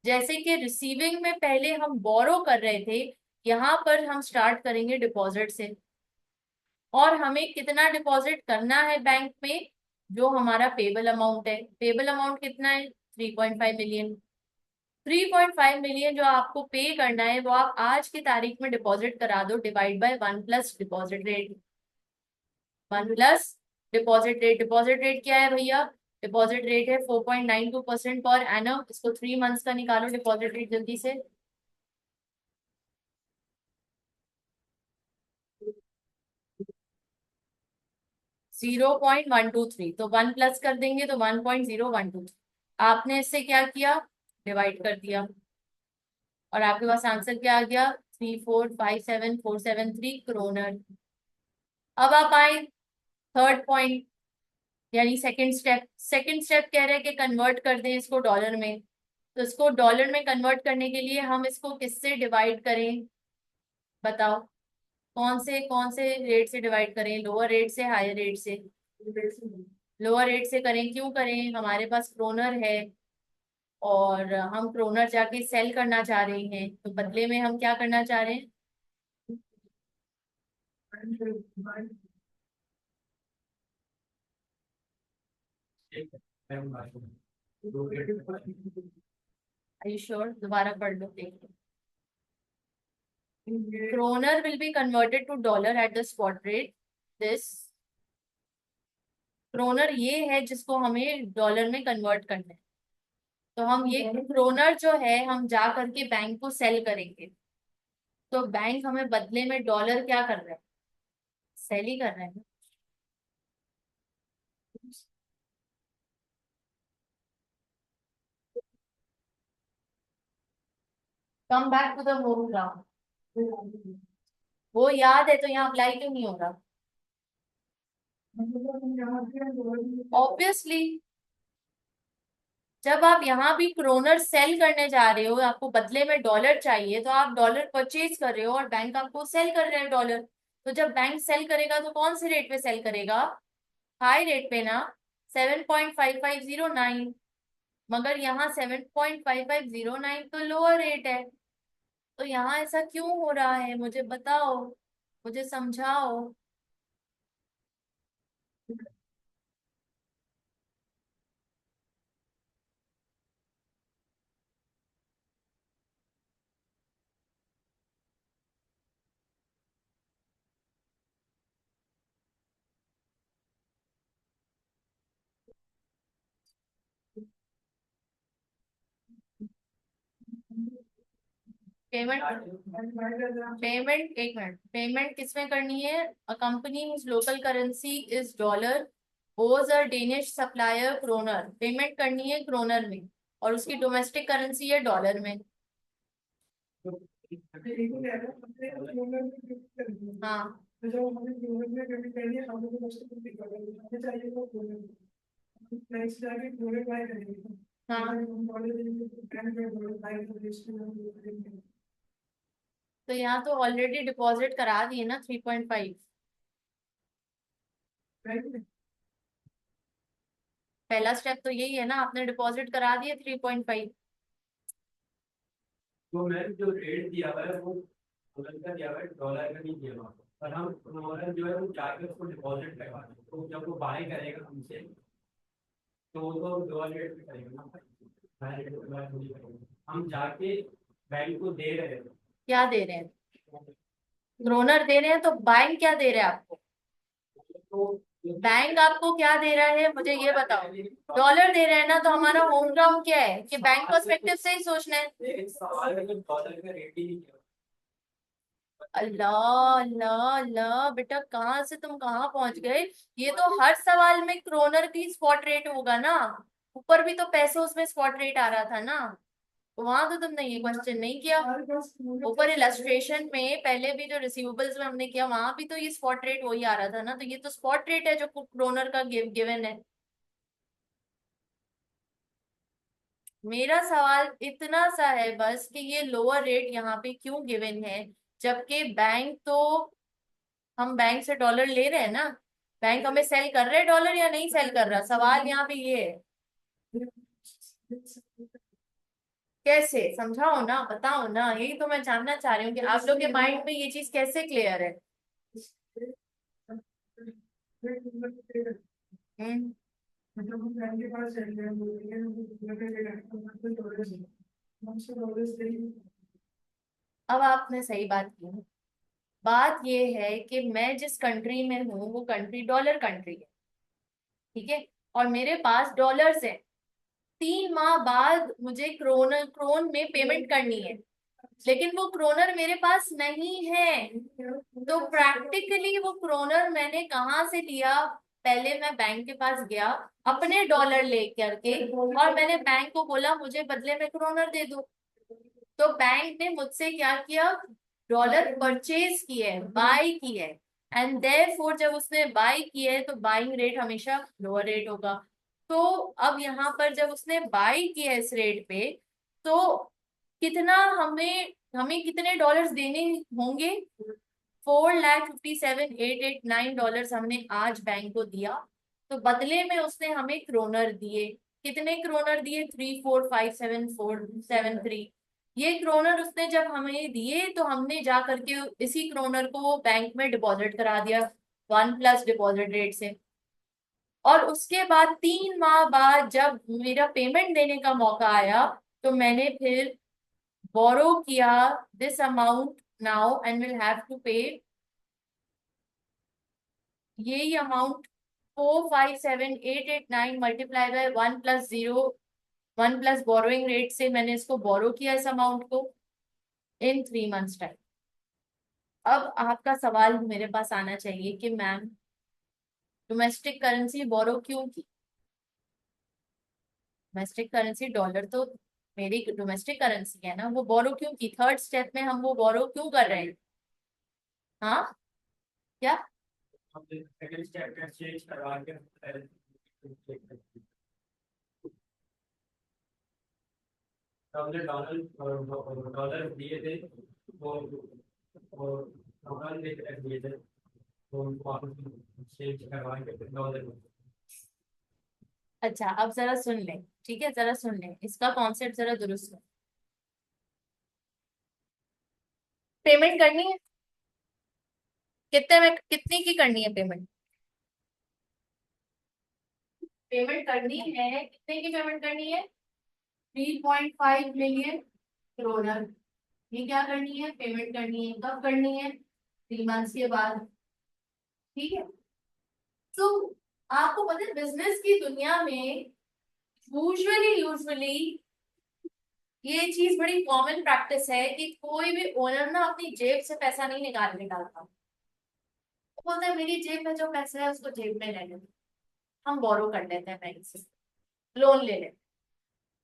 A: जैसे कि रिसीविंग में पहले हम बोरो कर रहे थे, यहाँ पर हम स्टार्ट करेंगे डिपॉजिट से। और हमें कितना डिपॉजिट करना है बैंक में? जो हमारा पेबल अमाउंट है, पेबल अमाउंट कितना है? 3.5 मिलियन। 3.5 मिलियन जो आपको पे करना है वो आप आज की तारीख में डिपॉजिट करा दो, divide by 1 plus deposit rate. 1 plus deposit rate क्या है भैया? डिपॉजिट रेट है 4.92% पर एनम। इसको 3 मंथ्स का निकालो डिपॉजिट रेट जल्दी से। 0.123, तो 1 प्लस कर देंगे तो 1.0123। आपने इससे क्या किया? डिवाइड कर दिया और आपके पास आंसर क्या आ गया? 3457473 अब आप आए थर्ड पॉइंट, यानी सेकंड स्टेप। सेकंड स्टेप कह रहे हैं कि कन्वर्ट कर दें इसको डॉलर में। तो इसको डॉलर में कन्वर्ट करने के लिए हम इसको किससे डिवाइड करें? बताओ, कौन से रेट से डिवाइड करें? लोअर रेट से, हायर रेट से? लोअर रेट से करें। क्यों करें? हमारे पास क्रोनर है और हम क्रोनर जाके सेल करना चाह रहे हैं, तो बदले में हम क्या करना चाह रहे हैं? I sure? दोबारा पढ़ लो, देखो। Kroner will be converted to dollar at the spot rate. This kroner ये है जिसको हमें डॉलर में कन्वर्ट करना है। तो हम ये क्रोनर जो है हम जा करके बैंक को सेल करेंगे। तो बैंक हमें बदले में डॉलर क्या कर रहा है? सेल ही कर रहा है ना। Come back to the home ground. वो याद है तो यहाँ अप्लाई क्यों नहीं हो रहा? ऑब्वियसली, जब आप यहाँ भी क्रोनर सेल करने जा रहे हो, आपको बदले में डॉलर चाहिए, तो आप डॉलर परचेज कर रहे हो और बैंक आपको सेल कर रहे हैं डॉलर। तो जब बैंक सेल करेगा तो कौन से रेट पे सेल करेगा? हाई रेट पे ना, 7.5509। मगर यहाँ 7.5509 तो लोअर रेट है। तो यहाँ ऐसा क्यों हो रहा है? मुझे बताओ, मुझे समझाओ। पेमेंट, पेमेंट एक मिनट, पेमेंट किसमें करनी है? A company whose local currency is dollar ओज अ डेनिश सप्लायर क्रोनर। पेमेंट करनी है क्रोनर में और उसकी डोमेस्टिक करेंसी है डॉलर में। हाँ। हाँ, तो यहाँ तो ऑलरेडी डिपॉजिट करा दिए ना 3.5। पहला स्टेप तो यही है ना, आपने डिपॉजिट करा दिए 3.5।
B: तो मैंने जो रेट दिया हुआ है वो डॉलर का दिया हुआ है, डॉलर का नहीं दिया हुआ। पर हम डॉलर जो है वो जाके उसको डिपॉजिट करवा दें, तो जब वो बाय करेगा हमसे तो वो तो डॉलर रेट पे करेगा ना, बाय रेट पे बाय थोड़ी करेगा। हम जाके बैंक को दे रहे हैं।
A: क्या दे रहे हैं? क्रोनर दे रहे हैं, तो बैंक क्या दे रहे हैं आपको?
B: तो
A: बैंक आपको क्या दे रहा है मुझे ये बताओ? डॉलर दे रहे हैं ना, तो हमारा होम ग्राउंड क्या है कि बैंक पर्सपेक्टिव से ही सोचना है।
B: एक सवाल है, जो डॉलर का रेट ही नहीं किया।
A: अल्लाह अल्लाह अल्लाह, बेटा कहाँ से तुम कहाँ पहुंच गए। ये तो हर सवाल में क्रोनर की स्पॉट रेट होगा ना। ऊपर भी तो पैसे उसमें स्पॉट रेट आ रहा था ना। तो वहां तो तुमने ये क्वेश्चन नहीं किया। ऊपर इलस्ट्रेशन में पहले भी जो रिसीवेबल्स में हमने किया वहां भी तो ये स्पॉट रेट वही आ रहा था ना। तो ये तो स्पॉट रेट है जो क्रोनर का गिवन है। मेरा सवाल इतना सा है बस कि ये लोअर रेट यहाँ पे क्यों गिवन है, जबकि बैंक तो, हम बैंक से डॉलर ले रहे हैं ना। बैंक हमें सेल कर रहे हैं डॉलर या नहीं सेल कर रहा, सवाल यहाँ पे ये है। कैसे समझाओ ना, बताओ ना, यही तो मैं जानना चाह रही हूँ कि आप लोग के माइंड में ये चीज कैसे क्लियर है। हम्म। अब आपने सही बात की है। बात ये है कि मैं जिस कंट्री में हूँ वो कंट्री डॉलर कंट्री है। ठीक है। और मेरे पास डॉलर्स है। 3 माह बाद मुझे क्रोन में पेमेंट करनी है। लेकिन वो क्रोनर मेरे पास नहीं है। तो प्रैक्टिकली वो क्रोनर मैंने कहाँ से लिया। पहले मैं बैंक के पास गया अपने डॉलर लेकर के, और मैंने बैंक को बोला मुझे बदले में क्रोनर दे दो। तो बैंक ने मुझसे क्या किया, डॉलर परचेज किए, बाय किए। एंड देयरफॉर जब उसने बाय किए तो बाइंग रेट हमेशा लोअर रेट होगा। तो अब यहाँ पर जब उसने बाय किया इस रेट पे, तो कितना हमें हमें कितने डॉलर्स देने होंगे। 4,57,889 हमने आज बैंक को दिया। तो बदले में उसने हमें क्रोनर दिए। कितने क्रोनर दिए, 3457,473। ये क्रोनर उसने जब हमें दिए तो हमने जा करके इसी क्रोनर को बैंक में डिपॉजिट करा दिया 1+ डिपॉजिट रेट से। और उसके बाद 3 माह बाद जब मेरा पेमेंट देने का मौका आया, तो मैंने फिर बोरो किया this amount now and will have to pay यही अमाउंट। 457,889 मल्टीप्लाई बाय 1+0, 1+ बोरोइंग रेट से मैंने इसको बोरो किया इस अमाउंट को इन 3 मंथ्स टाइम। अब आपका सवाल मेरे पास आना चाहिए कि मैम डोमेस्टिक करेंसी बोरो क्यों की। डोमेस्टिक करेंसी डॉलर तो मेरी डोमेस्टिक करेंसी है ना, वो बोरो क्यों की, थर्ड स्टेप में हम वो बोरो क्यों कर रहे हैं। हाँ, क्या।
B: हम सेकंड स्टेप का चेंज करवा के तो हमने डॉलर डॉलर दिए थे वो डॉलर लेकर दिए थे तो उनको वापस चेंज करवा के फिर डॉलर।
A: अच्छा अब जरा सुन ले। ठीक है, जरा सुन ले, इसका कॉन्सेप्ट जरा दुरुस्त सुन। पेमेंट करनी है, कितने में, कितने की करनी है पेमेंट। पेमेंट करनी है, कितने की पेमेंट करनी है, 3.5 मिलियन क्रोनर। ये क्या करनी है, पेमेंट करनी है, कब करनी है, 3 मंथ्स के बाद। ठीक है। तो आपको पता है बिजनेस की दुनिया में यूजुअली यूजुअली ये चीज बड़ी कॉमन प्रैक्टिस है कि कोई भी ओनर ना अपनी जेब से पैसा नहीं निकालता। वो बोलता है मेरी जेब में जो पैसा है उसको जेब में ले लेते, हम बोरो कर लेते हैं बैंक से, लोन ले लेते हैं।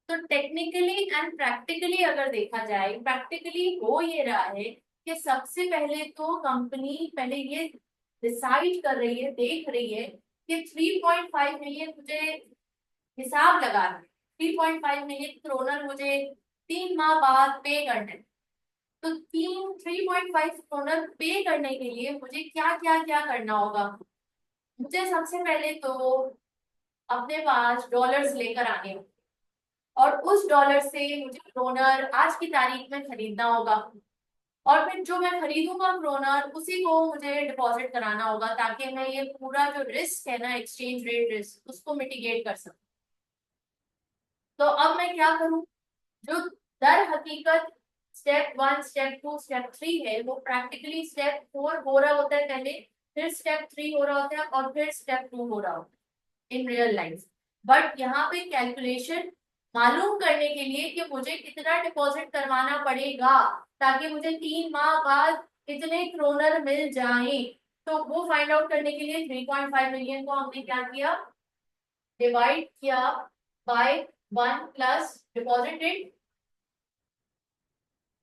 A: तो टेक्निकली एंड प्रैक्टिकली अगर देखा जाए, प्रैक्टिकली हो ये रहा है कि सबसे पहले तो कंपनी पहले ये डिसाइड कर रही है, देख रही है कि 3.5 मिलियन मुझे हिसाब लगा रहे, 3.5 मिलियन क्रोनर मुझे 3 माह बाद पे करना है। तो 3.5 क्रोनर पे करने के लिए मुझे क्या क्या क्या करना होगा। मुझे सबसे पहले तो अपने पास डॉलर्स लेकर आने होंगे, और उस डॉलर से मुझे क्रोनर आज की तारीख में खरीदना होगा। और फिर जो मैं खरीदूंगा क्रोनर उसी को मुझे डिपॉजिट कराना होगा, ताकि मैं ये पूरा जो रिस्क है ना, एक्सचेंज रेट रिस्क, उसको मिटिगेट कर सकूं। तो अब मैं क्या करूं, जो दर हकीकत स्टेप 1 स्टेप 2 स्टेप 3 है, वो प्रैक्टिकली स्टेप 4 हो रहा होता है पहले, फिर स्टेप 3 हो रहा होता है, और फिर स्टेप 2 हो रहा होता है इन रियल लाइफ। बट यहाँ पे कैलकुलेशन मालूम करने के लिए कि मुझे कितना डिपॉजिट करवाना पड़ेगा ताकि मुझे 3 माह बाद कितने क्रोनर मिल जाएं, तो वो फाइंड आउट करने के लिए 3.5 मिलियन को हमने क्या किया, डिवाइड किया बाय 1 प्लस डिपॉजिट रेट,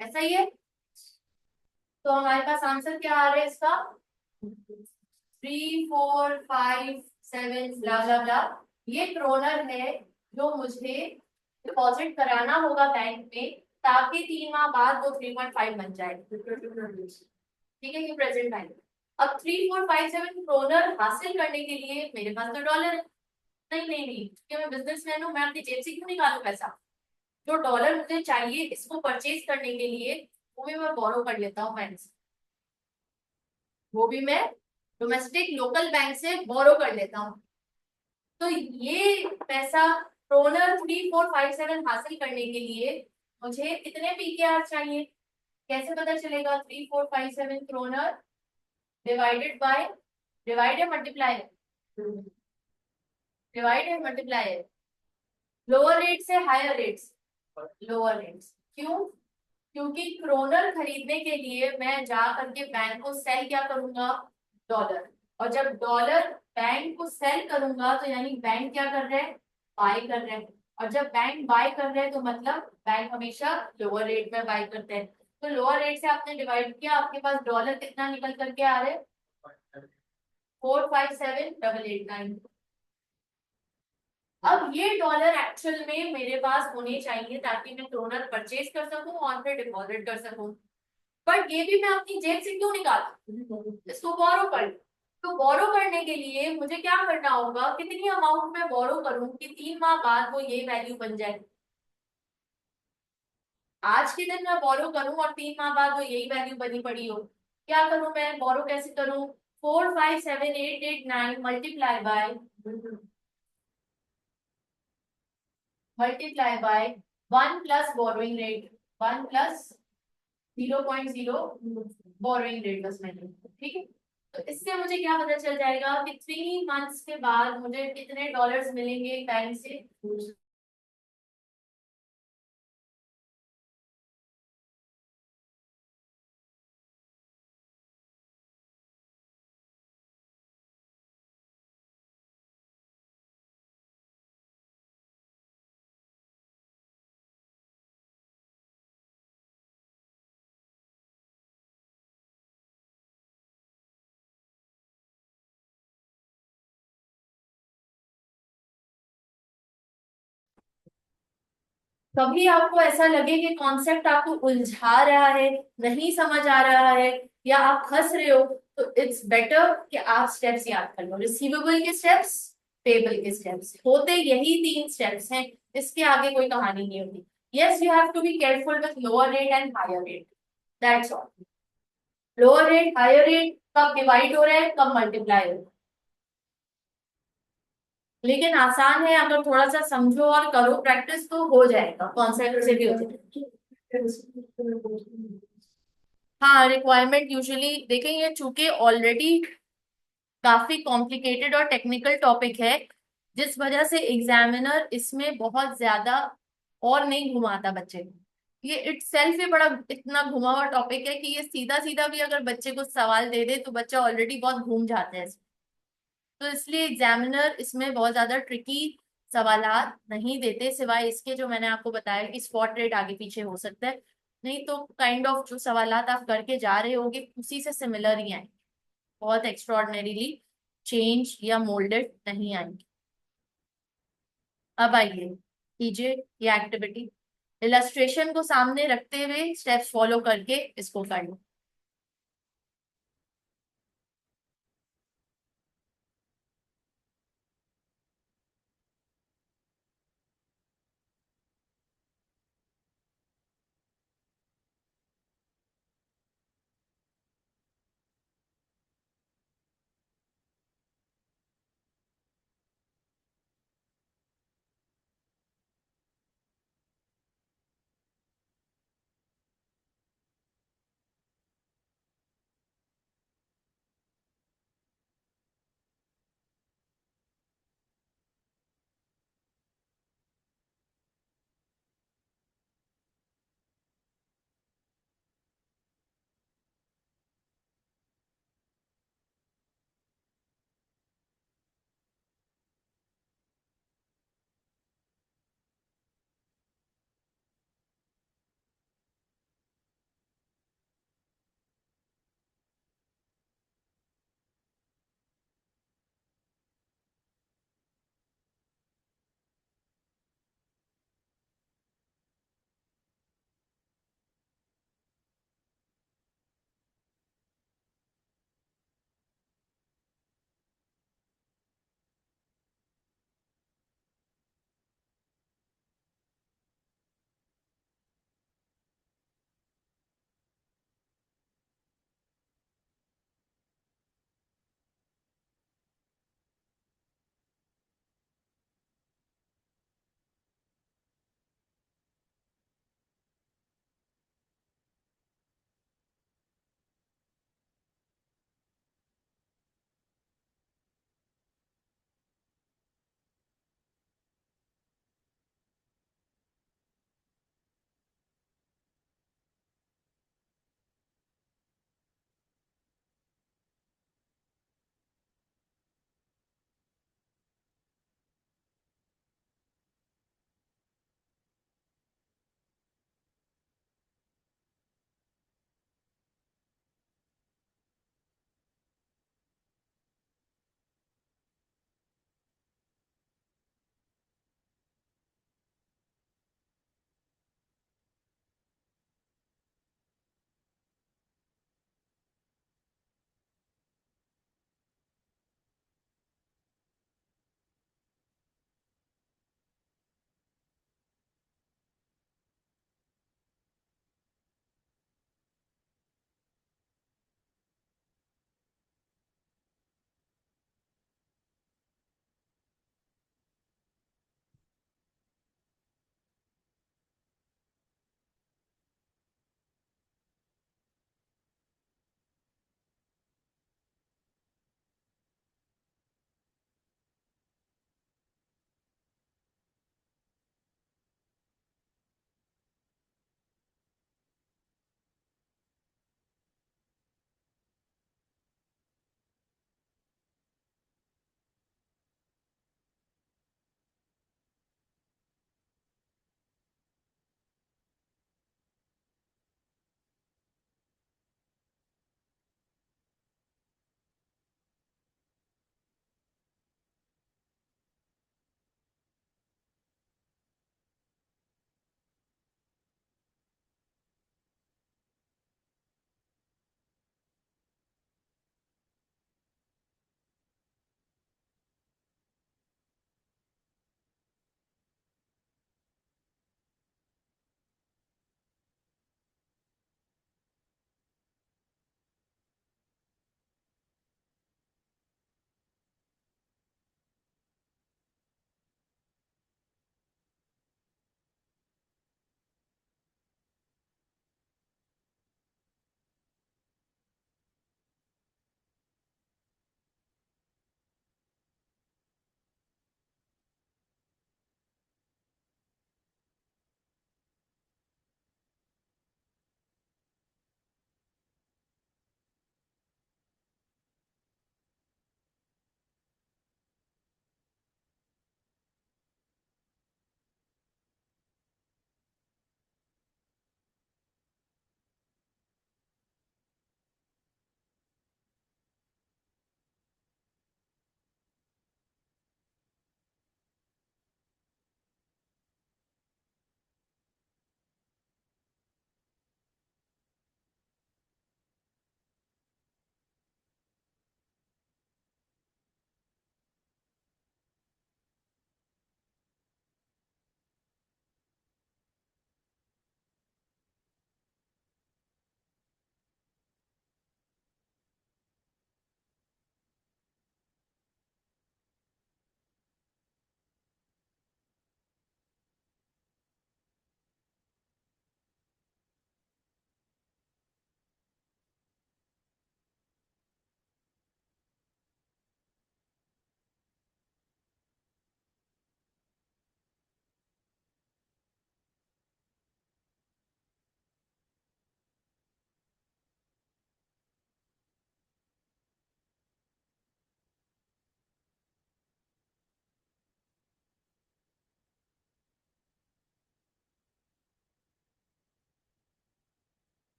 A: ऐसा ही है। तो हमारे पास आंसर क्या आ रहा है इसका, 3, 4, 5, 7 ब्ला ब्ला ब्ला। ये क्रोनर है जो मुझे डिपॉजिट कराना होगा बैंक में, ताकि 3 माह बाद वो 3.5 बन जाए। ठीक है, ये प्रेजेंट टाइम। अब 3, 4, 5, 7 क्रोनर हासिल करने के लिए मेरे पास तो डॉलर है। नहीं नहीं नहीं, क्योंकि मैं बिजनेसमैन हूँ, मैं अपनी जेब से क्यों निकालू पैसा। जो डॉलर मुझे चाहिए इसको परचेज करने के लिए, वो भी मैं बोरो कर लेता हूँ बैंक से। वो भी मैं डोमेस्टिक लोकल बैंक से बोरो कर लेता हूँ। तो ये पैसा क्रोनर 3, 4, 5, 7 हासिल करने के लिए मुझे कितने पीकेआर चाहिए, कैसे पता चलेगा, 3, 4, 5, 7 क्रोनर डिवाइडेड बाय, डिवाइड है मल्टीप्लाई है, डिवाइड है मल्टीप्लाई है, लोअर रेट से हायर रेट्स, लोअर रेट्स क्यों, क्योंकि क्रोनर खरीदने के लिए मैं जा करके बैंक को सेल क्या करूंगा, डॉलर। और जब डॉलर बैंक को सेल करूंगा तो यानी बैंक क्या कर रहे हैं, बाय कर रहे हैं। और जब बैंक बाय कर रहे हैं तो मतलब बैंक हमेशा लोअर रेट में बाय करते हैं। तो लोअर रेट से आपने डिवाइड किया, आपके पास डॉलर कितना निकल करके आ रहे हैं, 457,889। अब ये डॉलर एक्चुअल में मेरे पास होने चाहिए ताकि मैं क्रोनर परचेज कर सकूं और फिर डिपॉजिट कर सकूं। बट ये भी मैं अपनी जेब से क्यों निकालू, इसको बोरो कर। तो बोरो करने के लिए मुझे क्या करना होगा, कितनी अमाउंट में बोरो करूं कि 3 माह बाद वो ये वैल्यू बन जाए। आज के दिन मैं बोरो करूं और 3 माह बाद वो यही वैल्यू बनी पड़ी हो। क्या करूं मैं, बोरो कैसे करूं, 457,889 multiply by 1 plus borrowing rate, 1 plus 0.0 borrowing rate बस मैंने, ठीक है। तो इससे मुझे क्या पता चल जाएगा कि 3 मंथ्स के बाद मुझे कितने डॉलर्स मिलेंगे बैंक से। कभी आपको ऐसा लगे कि कॉन्सेप्ट आपको उलझा रहा है, नहीं समझ आ रहा है, या आप फंस रहे हो, तो इट्स बेटर कि आप स्टेप्स याद कर लो। रिसीवेबल के स्टेप्स, पेबल के स्टेप्स, होते यही 3 स्टेप्स हैं, इसके आगे कोई कहानी नहीं होती। Yes, you have to be careful with lower rate and higher rate, that's all. Lower rate higher rate कब डिवाइड हो रहा है, कब मल्टीप्लाई हो रहा है, लेकिन आसान है, अगर थोड़ा सा समझो और करो प्रैक्टिस तो हो जाएगा, कॉन्सेप्ट से भी हो जाएगा। हाँ, रिक्वायरमेंट यूजुअली देखें, ये चूंकि ऑलरेडी काफी कॉम्प्लिकेटेड और टेक्निकल टॉपिक है, जिस वजह से एग्जामिनर इसमें बहुत ज्यादा और नहीं घुमाता बच्चे को। ये इट्स सेल्फ ही बड़ा इतना घुमा हुआ टॉपिक है कि ये सीधा सीधा भी अगर बच्चे को सवाल दे दे तो बच्चा ऑलरेडी बहुत घूम जाता है इसमें। तो इसलिए एग्जामिनर इसमें बहुत ज्यादा ट्रिकी सवालात नहीं देते, सिवाय इसके जो मैंने आपको बताया कि स्पॉट रेट आगे पीछे हो सकता है। नहीं तो काइंड ऑफ जो सवालात आप करके जा रहे होगे उसी से सिमिलर ही आएंगे, बहुत एक्स्ट्रॉर्डनरीली चेंज या मोल्डेड नहीं आएंगे। अब आइए, कीजिए ये एक्टिविटी, इलस्ट्रेशन को सामने रखते हुए स्टेप्स फॉलो करके इसको कर लो।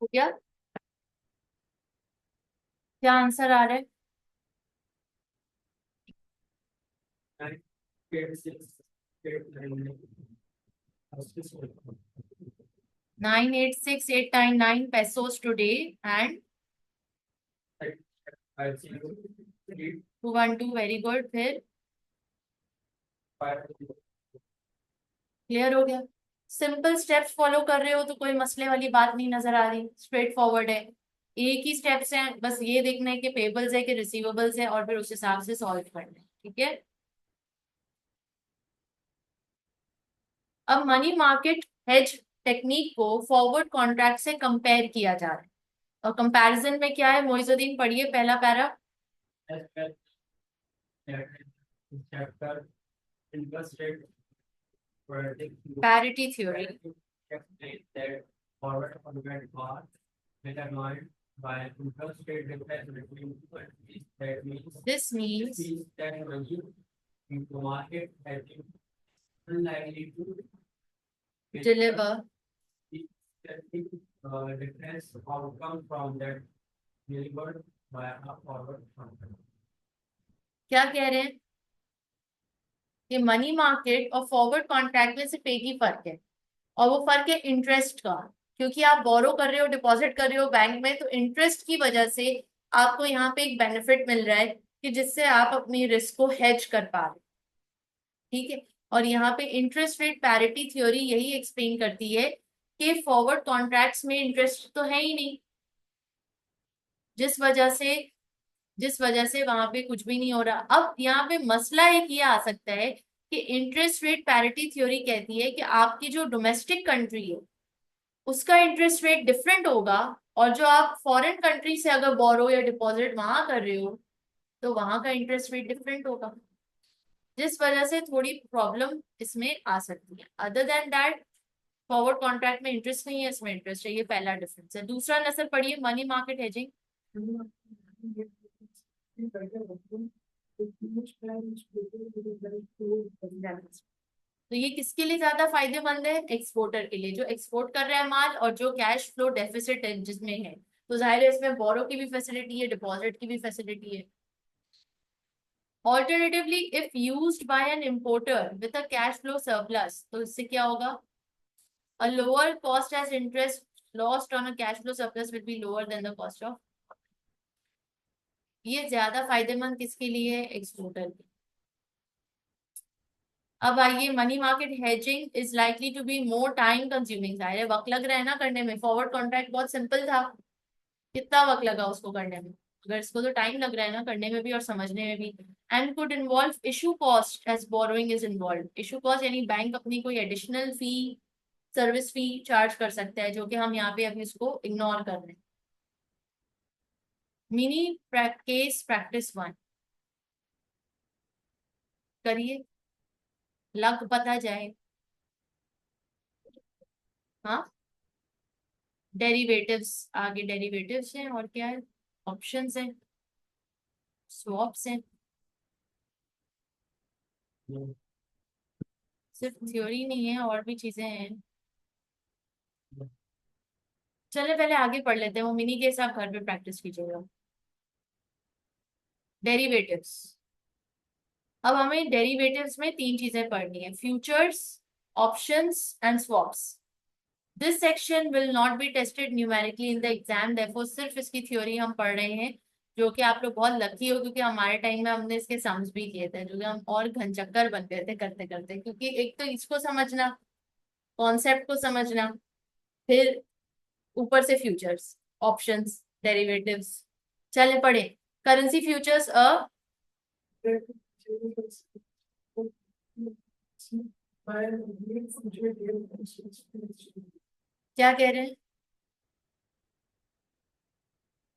A: हो गया? क्या आंसर आ रहा है? 986,899 pesos today and 212, very good. फिर क्लियर हो गया? सिंपल स्टेप्स फॉलो कर रहे हो तो कोई मसले वाली बात नहीं नजर आ रही, स्ट्रेट फॉरवर्ड है। एक ही स्टेप्स हैं, बस ये देखना है कि पेबल्स है कि रिसीवेबल्स है और फिर उस हिसाब से सॉल्व करना है। ठीक है। अब मनी मार्केट हेज टेक्निक को फॉरवर्ड कॉन्ट्रैक्ट से कंपेयर किया जा रहा है। और कंपैरिजन में क्या है, मोइजुद्दीन पढ़िए पहला para.
B: Chapter interest rate
A: parity theory.
B: forward contract are determined by interest rate difference between parties. That means
A: this means
B: fees that money into market has been unlikely to
A: deliver.
B: difference outcome from that delivered by a forward contract.
A: क्या कह रहे हैं कि money market और forward contract में सिर्फ एक ही फर्क है, और वो फर्क है इंटरेस्ट का। क्योंकि आप बोरो कर रहे हो, डिपॉजिट कर रहे हो बैंक में, तो इंटरेस्ट की वजह से आपको यहाँ पे एक बेनिफिट मिल रहा है कि जिससे आप अपनी रिस्क को हेज कर पा रहे हो। ठीक है। और यहाँ पे इंटरेस्ट रेट पैरिटी थ्योरी यही एक्सप्लेन करती है कि फॉरवर्ड कॉन्ट्रैक्ट्स में इंटरेस्ट तो है ही नहीं, जिस वजह से वहां पे कुछ भी नहीं हो रहा। अब यहाँ पे मसला एक ये आ सकता है कि इंटरेस्ट रेट पैरिटी थ्योरी कहती है कि आपकी जो डोमेस्टिक कंट्री है उसका इंटरेस्ट रेट डिफरेंट होगा, और जो आप फॉरेन कंट्री से अगर बोरो या डिपॉजिट वहां कर रहे हो तो वहां का इंटरेस्ट रेट डिफरेंट होगा, जिस वजह से थोड़ी प्रॉब्लम इसमें आ सकती है। Other than that forward contract में इंटरेस्ट नहीं है, इसमें इंटरेस्ट है। ये पहला डिफरेंस है। दूसरा नजर पढ़िए, मनी मार्केट हेजिंग। तो ये किसके लिए ज्यादा फायदेमंद है? एक्सपोर्टर के लिए, जो एक्सपोर्ट कर रहा है माल और जो कैश फ्लो डेफिसिट है जिसमें है। तो जाहिर है इसमें बोरो की भी फैसिलिटी है, डिपॉजिट की भी फैसिलिटी है। Alternatively if used by an importer with a cash flow surplus, तो इससे क्या होगा? A lower cost as interest lost on a cash flow surplus will be lower than the cost of. ये ज्यादा फायदेमंद किसके लिए है? एक्सपोर्टर के। अब आइए, money market hedging is likely to be more time consuming. जाहिर है वक्त लग रहा है ना करने में। फॉरवर्ड कॉन्ट्रैक्ट बहुत सिंपल था, कितना वक्त लगा उसको करने में? अगर इसको तो टाइम लग रहा है ना करने में भी और समझने में भी। And could involve issue cost as borrowing is involve. Issue cost यानी बैंक अपनी कोई additional fee, service fee charge कर सकता है, जो कि हम यहाँ पे अभी उसको इग्नोर कर रहे हैं। मिनी केस प्रैक्टिस 1 करिए, लग पता जाए। हाँ, डेरिवेटिव्स, आगे डेरिवेटिव्स हैं और क्या है? ऑप्शंस हैं, स्वैप्स हैं। सिर्फ थ्योरी नहीं है, और भी चीजें हैं। चले पहले आगे पढ़ लेते हैं, वो मिनी केस आप घर पे प्रैक्टिस कीजिएगा। डेरिवेटिव्स। अब हमें डेरिवेटिव्स में तीन चीजें पढ़नी है, futures, options and swaps. This section will not be tested numerically in the exam, therefore सिर्फ इसकी थ्योरी हम पढ़ रहे हैं। जो कि आप लोग बहुत लकी हो, क्योंकि हमारे टाइम में हमने इसके सम्स भी किए थे, जो कि हम और घनचक्कर बन गए थे करते करते। क्योंकि एक तो इसको समझना, कॉन्सेप्ट को समझना, फिर ऊपर से फ्यूचर्स, ऑप्शंस, डेरिवेटिव्स। चले पढ़े। करेंसी फ्यूचर्स अ, क्या कह रहे हैं?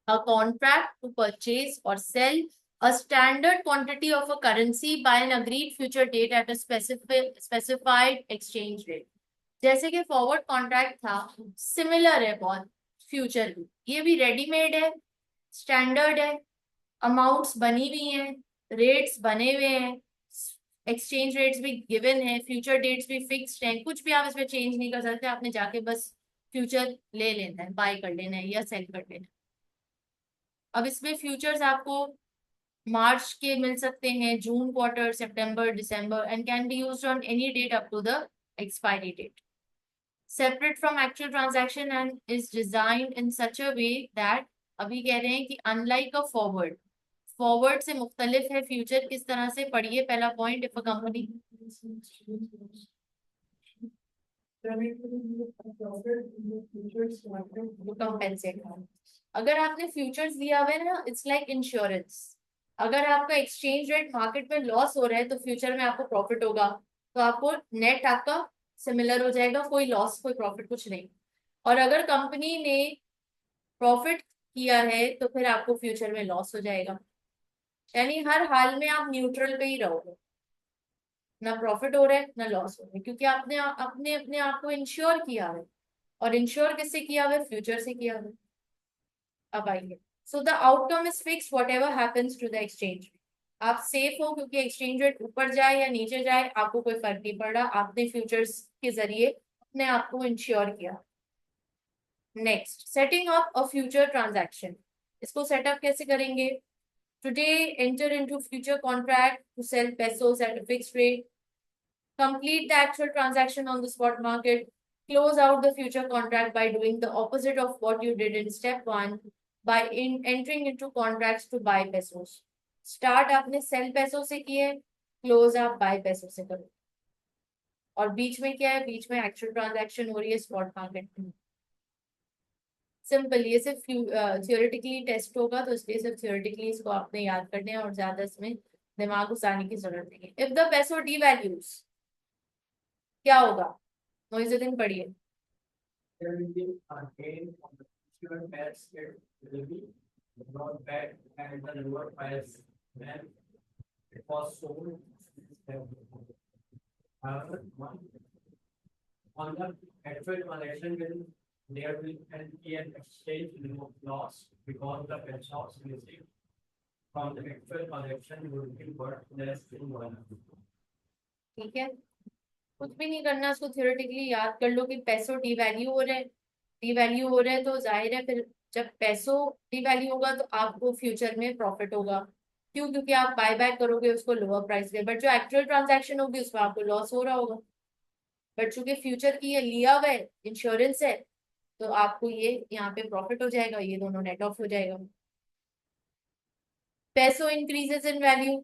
A: A contract to purchase or sell a standard quantity of a currency by an agreed future date at a specified exchange rate। जैसे कि फॉरवर्ड कॉन्ट्रैक्ट था, सिमिलर है बहुत फ्यूचर भी। ये भी रेडीमेड है, स्टैंडर्ड है, अमाउंट्स बनी हुई हैं, रेट्स बने हुए हैं, एक्सचेंज रेट्स भी गिवन है, फ्यूचर डेट्स भी फिक्स्ड हैं, कुछ भी आप इसमें चेंज नहीं कर सकते। आपने जाके बस फ्यूचर ले लेना है, बाय कर लेना है या सेल कर लेना है। अब इसमें फ्यूचर्स आपको मार्च के मिल सकते हैं, June quarter, September, December, and can be used on any date up to the expiry date, separate from actual transaction and is designed in such a way that, अभी कह रहे हैं कि अनलाइक अ फॉरवर्ड, फॉरवर्ड से मुख्तलिफ है future. किस तरह से? पढ़िए पहला point, if a company compensate, अगर आपने फ्यूचर्स दिया हुआ है ना, इट्स लाइक इंश्योरेंस। अगर आपका एक्सचेंज रेट मार्केट में लॉस हो रहा है तो फ्यूचर में आपको प्रॉफिट होगा, तो आपको नेट आपका सिमिलर हो जाएगा, कोई लॉस कोई प्रॉफिट कुछ नहीं। और अगर कंपनी ने प्रॉफिट किया है तो फिर आपको फ्यूचर में लॉस हो जाएगा, यानी हर हाल में आप न्यूट्रल पे ही रहोगे, ना प्रॉफिट हो रहा है ना लॉस हो रहा है, क्योंकि आपने अपने अपने आप को इंश्योर किया है। और इंश्योर किससे किया हुआ है? फ्यूचर से किया हुआ है। अब आइए, so the outcome is fix whatever happens to the exchange. आप सेफ हो क्योंकि एक्सचेंज रेट ऊपर जाए या नीचे जाए आपको कोई फर्क नहीं पड़ रहा, आपने फ्यूचर्स के जरिए अपने आप को इंश्योर किया। Next, setting up a future transaction, इसको सेटअप कैसे करेंगे? Today enter into future contract to sell pesos at a fixed rate, complete the actual transaction on the spot market, close out the future contract by doing the opposite of what you did in step one by entering into contracts to buy pesos. Start आपने sell peso से किए, close आप buy peso से करो। और बीच में क्या है? बीच में actual transaction हो रही है spot market में। सिंपल, ये सिर्फ थियोरेटिकली टेस्ट होगा तो इसलिए सिर्फ थियोरेटिकली इसको आपने याद करना है और ज्यादा इसमें दिमाग घुसाने की जरूरत नहीं है। If the peso D values, क्या होगा? मोइजुद्दीन पढ़िए।
B: There will be a gain on the issuer basket will be brought back at the lower price when it was sold. However, on the actual transaction will there will be an exchange loss because the pesos received from the actual transaction will be worth less than one.
A: ठीक है, कुछ भी नहीं करना, उसको theoretically याद कर लो कि पैसों डिवैल्यू हो रहे हैं। डिवैल्यू हो रहे हैं तो जाहिर है फिर जब पैसों डिवैल्यू होगा तो आपको फ्यूचर में प्रॉफिट होगा। क्यों? क्योंकि आप बाय बैक करोगे उसको लोअर प्राइस पे, बट जो एक्चुअल ट्रांजैक्शन होगी उसमें आपको लॉस हो रहा होगा। बट चूंकि फ्यूचर की ये लिया हुआ है, इंश्योरेंस है, तो आपको ये यहाँ पे प्रॉफिट हो जाएगा, ये दोनों नेट ऑफ हो जाएगा। Pesos increases in value,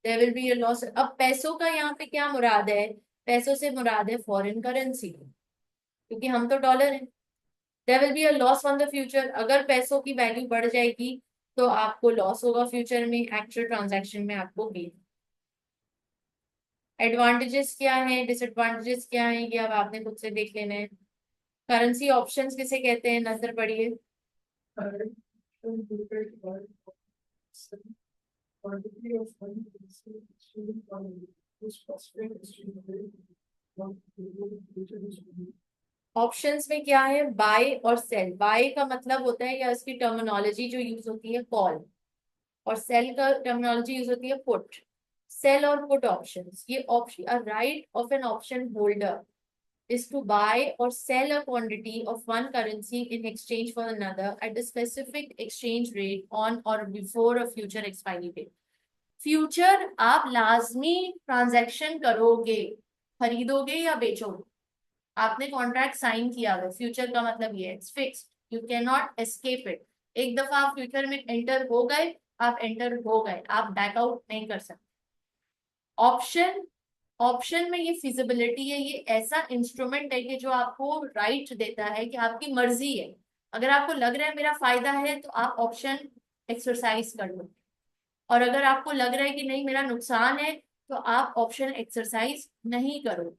A: there will be a loss. अब पैसों का यहाँ पे क्या मुराद है? पैसों से मुराद है फॉरेन करेंसी, क्योंकि हम तो डॉलर हैं। There will be a loss on the future, अगर पैसों की वैल्यू बढ़ जाएगी तो आपको लॉस होगा फ्यूचर में, एक्चुअल ट्रांजैक्शन में आपको गेन। एडवांटेजेस क्या है, डिसएडवांटेजेस क्या है, ये अब आपने खुद से देख लेना है। करेंसी ऑप्शंस किसे कहते हैं? नजर पड़िए। ऑप्शंस में क्या है? बाय और सेल। बाय का मतलब होता है, या इसकी टर्मिनोलॉजी जो यूज होती है कॉल, और सेल का टर्मिनोलॉजी यूज होती है पुट। सेल और पुट ऑप्शंस, ये option, a right of an option holder is to buy or sell a quantity of one currency in exchange for another at a specific exchange rate on or before a future expiry date. Future आप लाजमी transaction करोगे, खरीदोगे या बेचोगे। आपने contract sign किया है, future का मतलब ये है, fixed, you can not escape it. एक दफा आप फ्यूचर में एंटर हो गए, आप एंटर हो गए, आप बैकआउट नहीं कर सकते। ऑप्शन, ऑप्शन में ये फिजिबिलिटी है, ये ऐसा इंस्ट्रूमेंट है कि जो आपको राइट देता है कि आपकी मर्जी है, अगर आपको लग रहा है मेरा फायदा है तो आप ऑप्शन एक्सरसाइज कर लो, और अगर आपको लग रहा है कि नहीं मेरा नुकसान है तो आप ऑप्शन एक्सरसाइज नहीं करो।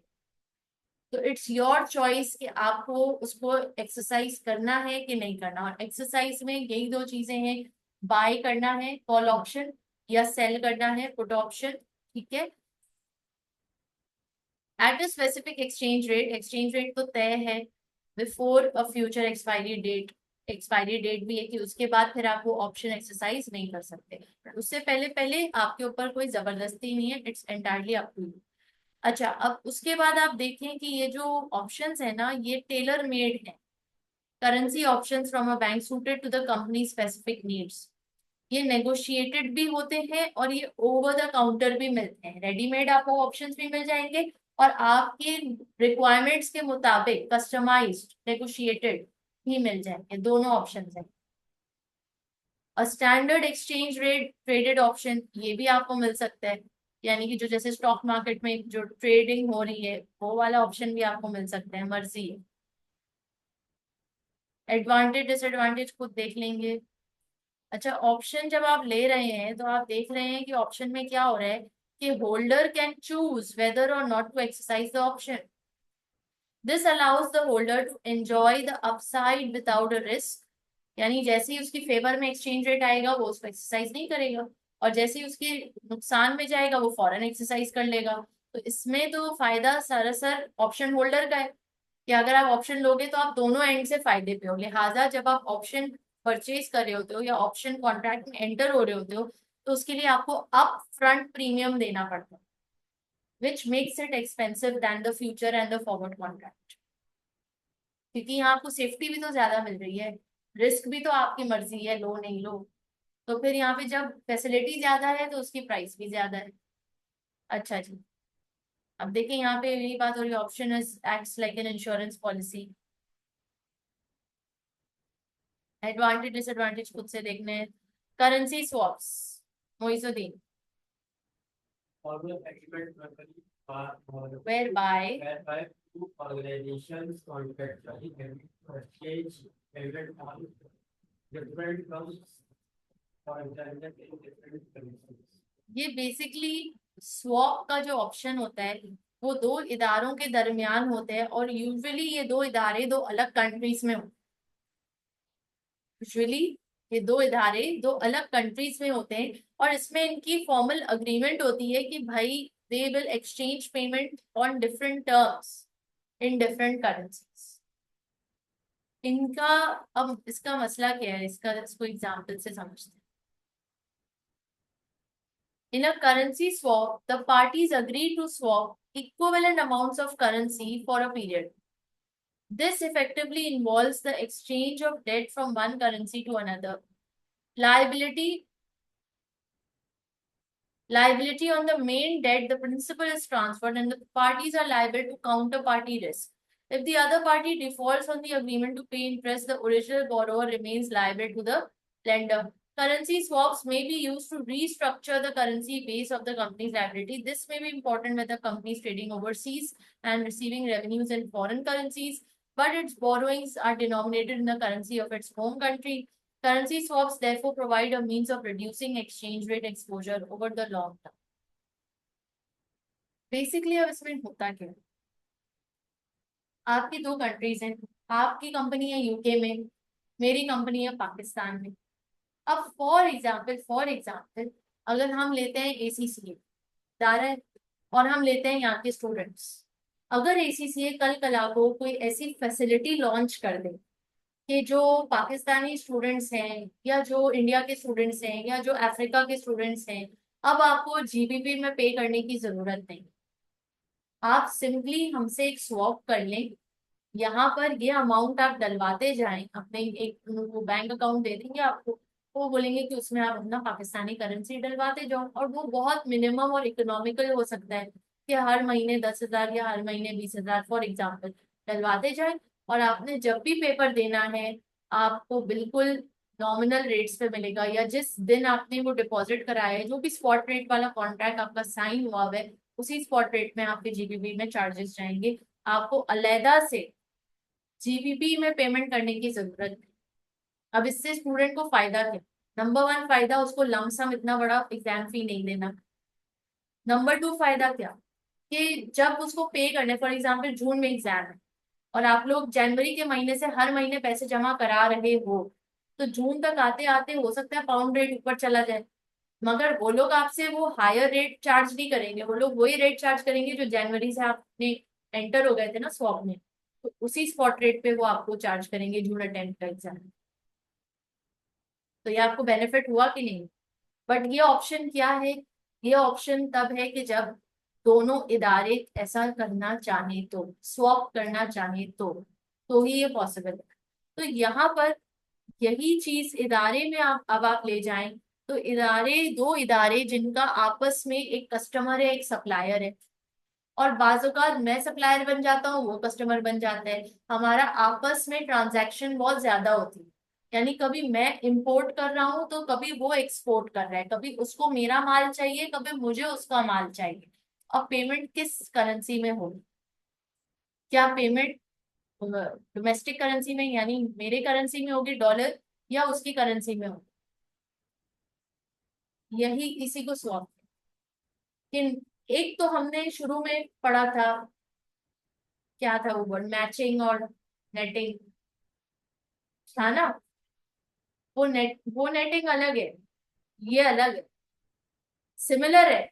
A: तो इट्स योर चॉइस कि आपको उसको एक्सरसाइज करना है कि नहीं करना। और एक्सरसाइज में यही दो चीजें हैं, बाय करना है कॉल ऑप्शन, या सेल करना है पुट ऑप्शन। ठीक है, at a specific exchange rate, exchange rate तो तय है, before a future expiry date, expiry date भी है कि उसके बाद फिर आप वो ऑप्शन एक्सरसाइज नहीं कर सकते, उससे पहले पहले आपके ऊपर कोई जबरदस्ती नहीं है, it's entirely up to you. अच्छा, अब उसके बाद आप देखें कि ये जो ऑप्शंस है ना, ये टेलर मेड है। Currency options from a bank suited to the company specific needs. ये नेगोशिएटेड भी होते हैं और ये ओवर द काउंटर भी मिलते हैं, रेडीमेड आपको ऑप्शंस भी मिल जाएंगे और आपके रिक्वायरमेंट्स के मुताबिक कस्टमाइज्ड नेगोशिएटेड भी मिल जाएंगे, दोनों ऑप्शंस हैं। और standard exchange rate traded option ये भी आपको मिल सकता है, यानी कि जो जैसे स्टॉक मार्केट में जो ट्रेडिंग हो रही है वो वाला ऑप्शन भी आपको मिल सकता है, मर्जी है। एडवांटेज डिसएडवांटेज खुद देख लेंगे। अच्छा, ऑप्शन जब आप ले रहे हैं तो आप देख रहे हैं कि ऑप्शन में क्या हो रहा है कि holder can choose whether or not to exercise the option. This allows the holder to enjoy the upside without a risk. यानी जैसे ही उसकी फेवर में एक्सचेंज रेट आएगा वो उसको एक्सरसाइज नहीं करेगा, और जैसे ही उसके नुकसान में जाएगा वो फौरन एक्सरसाइज कर लेगा। तो इसमें तो फायदा सरासर ऑप्शन होल्डर का है कि अगर आप ऑप्शन लोगे तो आप दोनों एंड से फायदे पे हो। लिहाजा जब आप ऑप्शन परचेज कर रहे होते हो या ऑप्शन कॉन्ट्रैक्ट में एंटर हो रहे होते हो तो उसके लिए आपको अप फ्रंट प्रीमियम देना पड़ता है, which makes it expensive than the future and the forward contract. क्योंकि यहाँ आपको सेफ्टी भी तो ज्यादा मिल रही है, रिस्क भी तो आपकी मर्जी है, लो नहीं लो। तो फिर यहाँ पे जब फैसिलिटी ज्यादा है तो उसकी प्राइस भी ज्यादा है। अच्छा जी, अब देखिए यहाँ पे यही बात हो रही है, option is acts like an insurance policy. Advantage disadvantage खुद से देखने हैं। Currency swaps, Moizuddin.
B: Formal agreement normally
A: whereby
B: whereby two organizations contractually agree to exchange payment on different terms for transaction in different currencies.
A: ये basically swap का जो option होता है वो दो इदारों के दरमियान होते हैं, और यूजुअली ये दो इदारे दो अलग कंट्रीज में होते हैं। यूजुअली ये दो इदारे दो अलग कंट्रीज में होते हैं और इसमें इनकी फॉर्मल अग्रीमेंट होती है कि भाई they will exchange payment on different terms in different currencies. इनका अब इसका मसला क्या है, इसको एग्जांपल से समझते हैं। In a currency swap, the parties agree to swap equivalent amounts of currency for a period. This effectively involves the exchange of debt from one currency to another. Liability Liability on the main debt, the principal is transferred and the parties are liable to counterparty risk. If the other party defaults on the agreement to pay interest, the original borrower remains liable to the lender. Currency swaps may be used to restructure the currency base of the company's liability. This may be important when the company is trading overseas and receiving revenues in foreign currencies, but its borrowings are denominated in the currency of its home country. Currency swaps therefore provide a means of reducing exchange rate exposure over the long term. Basically अब इसमें होता क्या है, आपकी दो countries हैं, आपकी company है यूके में, मेरी कंपनी है पाकिस्तान में। अब फॉर एग्जाम्पल अगर हम लेते हैं एसीसीए दारा, और हम लेते हैं यहाँ के स्टूडेंट्स। अगर एसीसीए कल कला को कोई ऐसी फैसिलिटी लॉन्च कर दे कि जो पाकिस्तानी स्टूडेंट्स हैं या जो इंडिया के स्टूडेंट्स हैं या जो अफ्रीका के स्टूडेंट्स हैं, अब आपको जीबीपी में पे करने की जरूरत नहीं, आप सिंपली हमसे एक स्वैप कर लें, यहाँ पर ये अमाउंट आप डलवाते जाएं अपने एक उनको बैंक अकाउंट दे देंगे आपको, वो बोलेंगे कि उसमें आप अपना पाकिस्तानी करेंसी डलवाते जाओ, और वो बहुत मिनिमम और इकोनॉमिकल हो सकता है कि हर महीने 10,000 या हर महीने 20,000 फॉर एग्जाम्पल डलवाते जाए, और आपने जब भी पेपर देना है आपको बिल्कुल नॉमिनल रेट्स पे मिलेगा, या जिस दिन आपने वो डिपॉजिट कराया है जो भी स्पॉट रेट वाला कॉन्ट्रैक्ट आपका साइन हुआ हुआ है उसी स्पॉट रेट में आपके जीबीपी में चार्जेस जाएंगे, आपको अलहदा से जीबीपी में पेमेंट करने की जरूरत है। अब इससे स्टूडेंट को फायदा क्या, नंबर वन फायदा उसको लमसम इतना बड़ा एग्जाम फी नहीं देना। नंबर टू फायदा क्या कि जब उसको पे करने, फॉर एग्जाम्पल जून में एग्जाम है और आप लोग जनवरी के महीने से हर महीने पैसे जमा करा रहे हो, तो जून तक आते आते हो सकता है पाउंड रेट ऊपर चला जाए, मगर वो लोग आपसे वो हायर रेट चार्ज नहीं करेंगे, वो लोग वही रेट चार्ज करेंगे जो जनवरी से आपने एंटर हो गए थे ना स्वैप में, तो उसी स्पॉट रेट पे वो आपको चार्ज करेंगे जून अटेम्प्ट का एग्जाम। तो ये आपको बेनिफिट हुआ कि नहीं। बट ये ऑप्शन क्या है, ये ऑप्शन तब है कि जब दोनों इदारे ऐसा करना चाहे, तो स्वैप करना चाहे तो ही ये पॉसिबल है। तो यहाँ पर यही चीज इदारे में आप अब आप ले जाएं, तो दो इदारे जिनका आपस में एक कस्टमर है एक सप्लायर है, और बाज़ मैं सप्लायर बन जाता हूँ वो कस्टमर बन जाता है, हमारा आपस में ट्रांजैक्शन बहुत ज्यादा होती है। यानी कभी मैं इंपोर्ट कर रहा हूँ तो कभी वो एक्सपोर्ट कर रहा है, कभी उसको मेरा माल चाहिए कभी मुझे उसका माल चाहिए। और पेमेंट किस करेंसी में होगी? क्या पेमेंट डोमेस्टिक करेंसी में यानी मेरे करेंसी में होगी डॉलर, या उसकी करेंसी में होगी? यही इसी को स्वैप कि एक तो हमने शुरू में पढ़ा था, क्या था वो वर्ड, मैचिंग और नेटिंग था ना। वो नेटिंग अलग है, ये अलग है, सिमिलर है,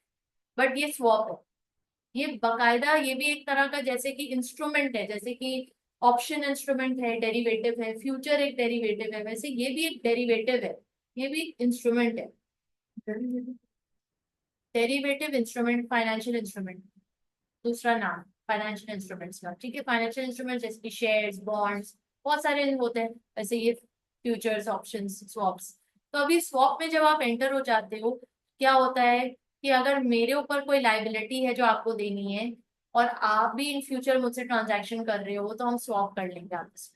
A: बट ये स्वैप है। ये बकायदा ये भी एक तरह का जैसे कि इंस्ट्रूमेंट है, जैसे कि ऑप्शन इंस्ट्रूमेंट है, डेरिवेटिव है, फ्यूचर एक डेरिवेटिव है, वैसे ये भी एक डेरिवेटिव है, ये भी इंस्ट्रूमेंट है। डेरिवेटिव इंस्ट्रूमेंट, फाइनेंशियल इंस्ट्रूमेंट, दूसरा नाम फाइनेंशियल इंस्ट्रूमेंट्स का, ठीक है। फाइनेंशियल इंस्ट्रूमेंट जैसे कि शेयर्स, बॉन्ड्स, बहुत सारे होते हैं, वैसे ये फ्यूचर्स, ऑप्शंस, स्वॉप्स। तो अभी स्वॉप में जब आप एंटर हो जाते हो, क्या होता है कि अगर मेरे ऊपर कोई लाइबिलिटी है जो आपको देनी है, और आप भी इन फ्यूचर मुझसे ट्रांजैक्शन कर रहे हो, तो हम स्वॉप कर लेंगे आपस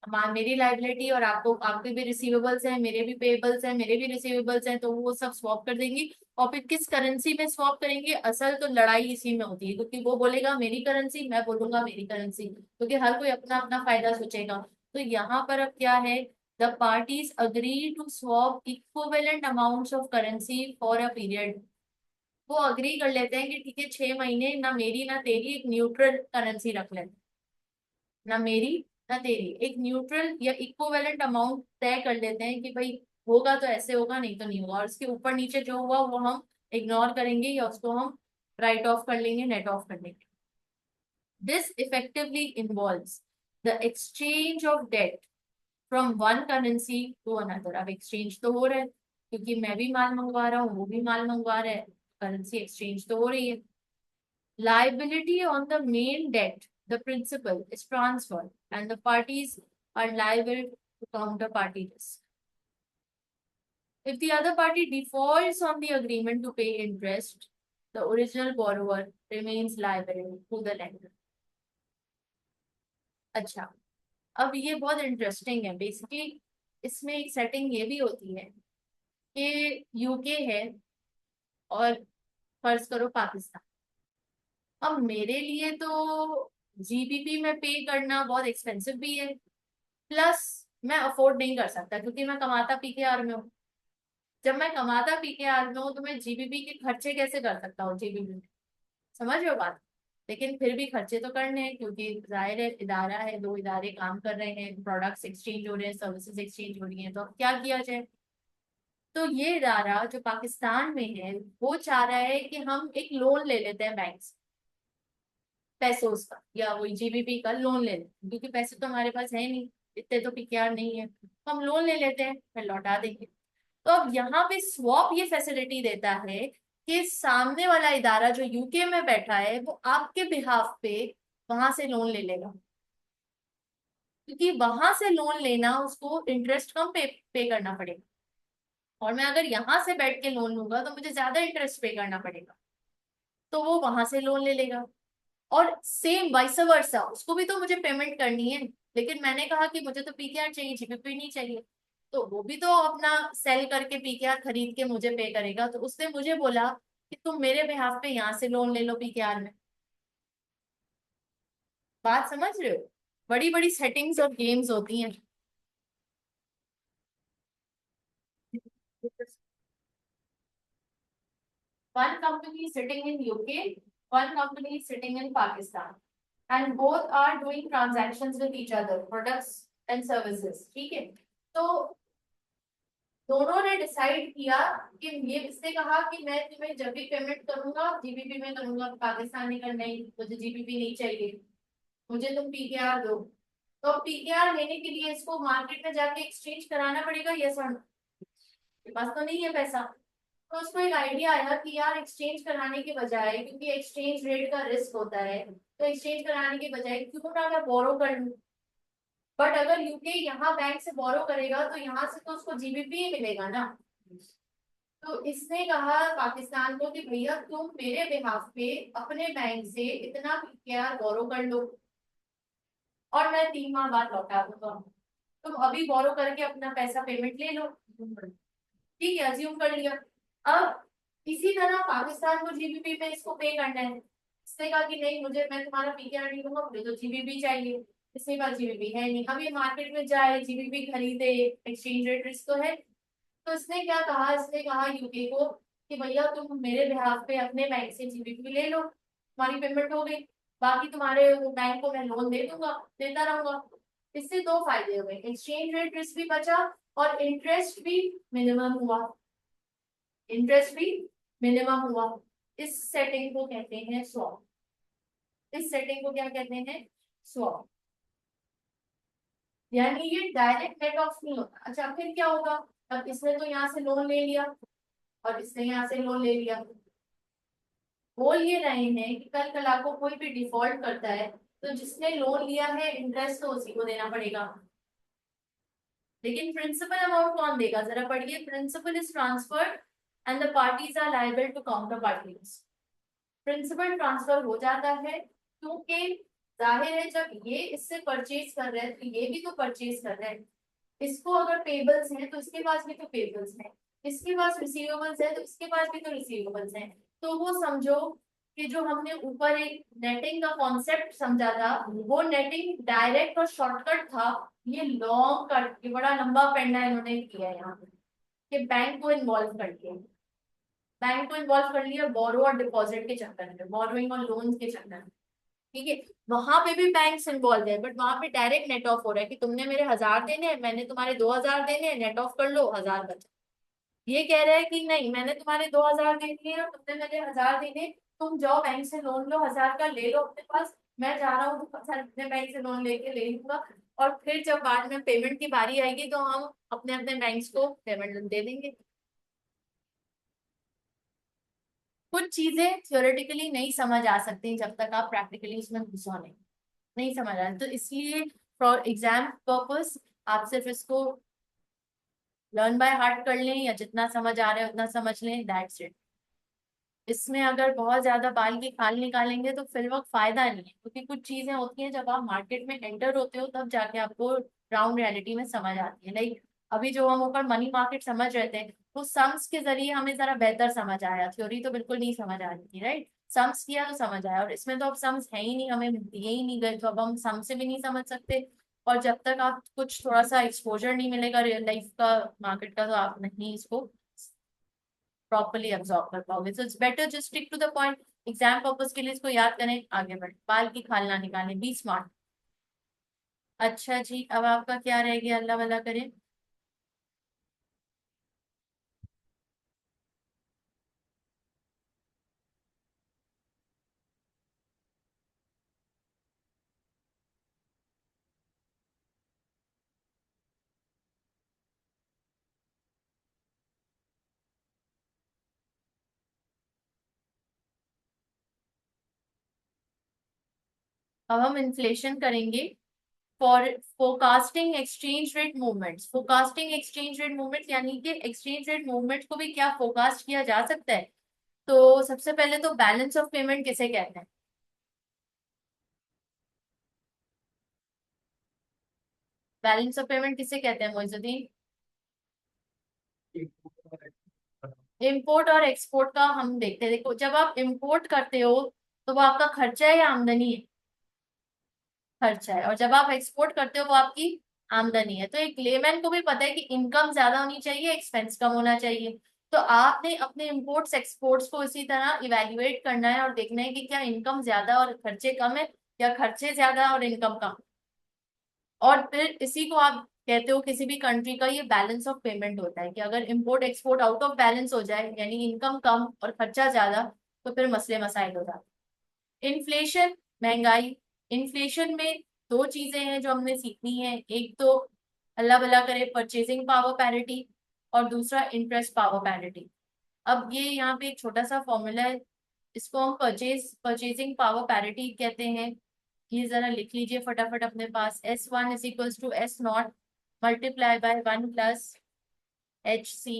A: में। मेरी लाइबिलिटी और आपको, आपके भी रिसीवेबल्स हैं, मेरे भी पेएबल्स हैं, मेरे भी रिसीवेबल्स हैं, तो वो सब स्वैप कर देंगे। और फिर किस करेंसी में स्वैप करेंगे, असल तो लड़ाई इसी में होती है, क्योंकि वो बोलेगा मेरी करेंसी, मैं बोलूंगा मेरी करेंसी, क्योंकि हर कोई अपना अपना फायदा सोचेगा। तो यहाँ पर अब क्या है, the parties agree to swap equivalent amounts of currency for a period. वो अग्री कर लेते हैं कि ठीक है 6 महीने ना मेरी ना तेरी, एक न्यूट्रल करेंसी रख लेते हैं, ना मेरी ना तेरी, एक न्यूट्रल या इक्विवेलेंट अमाउंट तय कर लेते हैं कि भाई होगा तो ऐसे होगा, नहीं तो नहीं होगा, और इसके ऊपर नीचे जो हुआ वो हम इग्नोर करेंगे या उसको हम राइट ऑफ कर लेंगे, नेट ऑफ कर लेंगे। This effectively involves the exchange of debt from one currency to another. अब एक्सचेंज तो हो रहा है, क्योंकि मैं भी माल मंगवा रहा हूँ वो भी माल मंगवा रहा है, करेंसी एक्सचेंज तो हो रही है। Liability on the main debt, the principal, is transferred, and the parties are liable to counterparty risk. If the other party defaults on the agreement to pay interest, the original borrower remains liable to the lender. अच्छा, अब ये बहुत interesting है। Basically इसमें एक setting ये भी होती है कि यूके है और फर्ज करो पाकिस्तान। अब मेरे लिए तो जीबीपी में पे करना बहुत एक्सपेंसिव भी है, प्लस मैं अफोर्ड नहीं कर सकता क्योंकि मैं कमाता पीकेआर में हूँ। जब मैं कमाता पीकेआर में हूँ तो मैं जीबीपी के खर्चे कैसे कर सकता हूँ जीबीपी में? समझ रहे हो बात? लेकिन फिर भी खर्चे तो करने हैं, क्योंकि जाहिर है इदारा है, दो इदारे काम कर रहे हैं, प्रोडक्ट्स एक्सचेंज हो रहे हैं, सर्विसेज एक्सचेंज हो रही हैं, तो अब क्या किया जाए? तो ये इदारा जो पाकिस्तान में है वो चाह रहा है कि हम एक लोन ले लेते हैं बैंक से, पैसों का या वही जीबीपी का लोन ले लेते हैं, क्योंकि पैसे तो हमारे पास है नहीं, इतने तो पीकेआर नहीं है, तो हम लोन ले लेते हैं फिर लौटा देंगे। तो अब यहाँ पे स्वॉप ये फैसिलिटी देता है कि सामने वाला इदारा जो यूके में बैठा है वो आपके बिहाफ पे वहां से लोन ले लेगा, क्योंकि वहां से लोन लेना उसको इंटरेस्ट कम पे करना पड़ेगा, और मैं अगर यहाँ से बैठ के लोन लूंगा तो मुझे ज्यादा इंटरेस्ट पे करना पड़ेगा, तो वो वहां से लोन ले लेगा। और सेम वाइस वर्सा, उसको भी तो मुझे पेमेंट करनी है, लेकिन मैंने कहा कि मुझे तो पीकेआर चाहिए, जीबीपी नहीं चाहिए, तो वो भी तो अपना सेल करके पीकेआर खरीद के मुझे पे करेगा, तो उसने मुझे बोला कि तुम मेरे बिहाफ पे यहाँ से लोन ले लो पीकेआर में। बात समझ रहे हो? बड़ी बड़ी सेटिंग्स और गेम्स होती हैं। One company is sitting in UK, one company is sitting in Pakistan, and both are doing transactions with each other, products and services. ठीक है? तो दोनों ने डिसाइड किया कि ये, इसने कहा कि मैं तुम्हें जब भी पेमेंट करूंगा जीबीपी में करूंगा, पाकिस्तान में करना ही, मुझे जीबीपी नहीं चाहिए, मुझे तुम पीकेआर दो। तो पीकेआर लेने के लिए इसको मार्केट में जाके एक्सचेंज कराना पड़ेगा, यस और नो? के पास तो नहीं है पैसा। तो उसको एक आइडिया आया कि यार एक्सचेंज कराने के बजाय, क्योंकि एक्सचेंज रेट का रिस्क होता है, तो एक्सचेंज कराने के बजाय क्यों ना मैं बोरो कर लूं। बट अगर यूके यहाँ बैंक से बोरो करेगा तो यहाँ से तो उसको जीबीपी ही मिलेगा ना। तो इसने कहा पाकिस्तान को कि भैया तुम मेरे बिहाफ पे अपने बैंक से इतना पीकेआर बोरो कर लो और मैं 3 माह बाद लौटा दूंगा। तुम अभी बोरो करके अपना पैसा पेमेंट ले लो। ठीक है, अज्यूम कर लिया। अब इसी तरह पाकिस्तान को जीबीपी में इसको पे करना है। इसने कहा कि नहीं, मुझे मैं तुम्हारा पीकेआर नहीं दूंगा, मुझे तो जीबीपी चाहिए। इसके पास जीबीपी है नहीं, अभी मार्केट में जाए जीबीपी खरीदे, एक्सचेंज रेट रिस्क तो है। तो इसने क्या कहा, इसने कहा यूके को कि भैया तुम मेरे बिहाफ पे अपने बैंक से जीबीपी ले लो, तुम्हारी पेमेंट हो गई, बाकी तुम्हारे बैंक को मैं लोन दे दूंगा, देता रहूंगा। इससे दो फायदे हुए, एक्सचेंज रेट रिस्क भी बचा और इंटरेस्ट भी मिनिमम हुआ। इंटरेस्ट भी मिनिमम हुआ। इस सेटिंग को कहते हैं स्वैप। इस सेटिंग को क्या कहते हैं? स्वैप। यानी ये डायरेक्ट नेट ऑफ नहीं होता। अच्छा, फिर क्या होगा? अब इसने तो यहाँ से लोन ले लिया और इसने यहाँ से लोन ले लिया। बोल ये रहे हैं कि कल कला को कोई भी डिफॉल्ट करता है तो जिसने लोन लिया है इंटरेस्ट तो उसी को देना पड़ेगा। लेकिन प्रिंसिपल अमाउंट कौन देगा? जरा पढ़िए, principal is transferred and the parties are liable to counter parties. Principal transfer हो जाता है क्योंकि जाहिर है जब ये इससे परचेज कर रहे हैं तो ये भी तो परचेज कर रहे हैं। इसको अगर पेबल्स हैं तो इसके पास भी तो पेबल्स हैं, इसके पास रिसीवेबल्स है तो इसके पास भी तो रिसीवेबल्स हैं। तो वो समझो कि जो हमने ऊपर एक नेटिंग का कॉन्सेप्ट समझा था, वो नेटिंग डायरेक्ट और शॉर्टकट था। ये लॉन्ग कट, ये बड़ा लंबा पेंडा इन्होंने किया है यहाँ पे कि बैंक को इन्वॉल्व करके, बैंक को इन्वॉल्व कर लिया बोरो और डिपॉजिट के चक्कर में, बोरोइंग और लोन के चक्कर में। ठीक है, वहां पे भी बैंक इन्वॉल्व है बट वहां पे डायरेक्ट नेट ऑफ हो रहा है कि तुमने मेरे 1000 देने हैं, मैंने तुम्हारे 2000 देने हैं, नेट ऑफ कर लो, 1000 बचा। ये कह रहा है कि नहीं, मैंने तुम्हारे 2000 दे दिए और तुमने मेरे 1000 देने, तुम जाओ बैंक से लोन लो, 1000 का ले लो अपने पास, मैं जा रहा हूँ अपने बैंक से लोन लेके ले लूंगा। और फिर जब बाद में पेमेंट की बारी आएगी तो हम अपने अपने बैंक्स को पेमेंट दे देंगे। कुछ चीजें थियोरेटिकली नहीं समझ आ सकती जब तक आप प्रैक्टिकली उसमें घुसो नहीं, नहीं समझ आ रहा, तो इसलिए फॉर एग्जाम पर्पस आप सिर्फ इसको लर्न बाय हार्ट कर लें या जितना समझ आ रहा है उतना समझ लें, दैट्स इट। इसमें अगर बहुत ज्यादा बाल की खाल निकालेंगे तो फिर वक्त फायदा नहीं है, क्योंकि कुछ चीजें होती हैं जब आप मार्केट में एंटर होते हो तब जाके आपको ग्राउंड रियलिटी में समझ आती है। लाइक अभी जो हम ऊपर मनी मार्केट समझ रहे थे वो सम्स के जरिए हमें जरा बेहतर समझ आया, थ्योरी तो बिल्कुल नहीं समझ आ रही थी, राइट? सम्स किया तो समझ आया, और इसमें तो अब सम्स है ही नहीं, हमें दिए ही नहीं गए, तो अब हम सम से भी नहीं समझ सकते। और जब तक आप कुछ थोड़ा सा एक्सपोजर नहीं मिलेगा रियल लाइफ का, मार्केट का, तो आप नहीं इसको प्रॉपरली एब्जॉर्ब कर पाओगे। So it's better just stick to the point. Exam purpose के लिए इसको याद करें, आगे बढ़े, बाल की खाल ना निकालें, बी स्मार्ट। अच्छा जी, अब आपका क्या रह गया, अल्लाह वाला करे। अब हम इन्फ्लेशन करेंगे for forecasting exchange rate movements. Forecasting exchange rate movements यानी कि एक्सचेंज रेट मूवमेंट को भी क्या फोरकास्ट किया जा सकता है? तो सबसे पहले तो बैलेंस ऑफ पेमेंट किसे कहते हैं? बैलेंस ऑफ पेमेंट किसे कहते हैं मोइजुद्दीन? इम्पोर्ट और एक्सपोर्ट का हम देखते हैं। देखो, जब आप इम्पोर्ट करते हो तो वो आपका खर्चा है या आमदनी है? खर्चा है। और जब आप एक्सपोर्ट करते हो वो आपकी आमदनी है। तो एक लेमैन को भी पता है कि इनकम ज्यादा होनी चाहिए, एक्सपेंस कम होना चाहिए। तो आपने अपने इम्पोर्ट्स एक्सपोर्ट्स को इसी तरह इवेल्युएट करना है और देखना है कि क्या इनकम ज्यादा और खर्चे कम है, या खर्चे ज्यादा और इनकम कम। और फिर इसी को आप कहते हो किसी भी कंट्री का ये बैलेंस ऑफ पेमेंट होता है कि अगर import export out of balance हो जाए, यानी इनकम कम और खर्चा ज्यादा, तो फिर मसले मसाइल हो जाते हैं। इन्फ्लेशन, महंगाई। इन्फ्लेशन में दो चीजें हैं जो हमने सीखनी है, एक तो अल्लाह भला करे परचेजिंग पावर पैरिटी, और दूसरा इंटरेस्ट पावर पैरिटी। अब ये यहाँ पे एक छोटा सा फॉर्मूला है, इसको हम परचेजिंग पावर पैरिटी कहते हैं ये जरा लिख लीजिए फटाफट अपने पास। S1 is equals to S0 multiply by 1 plus HC।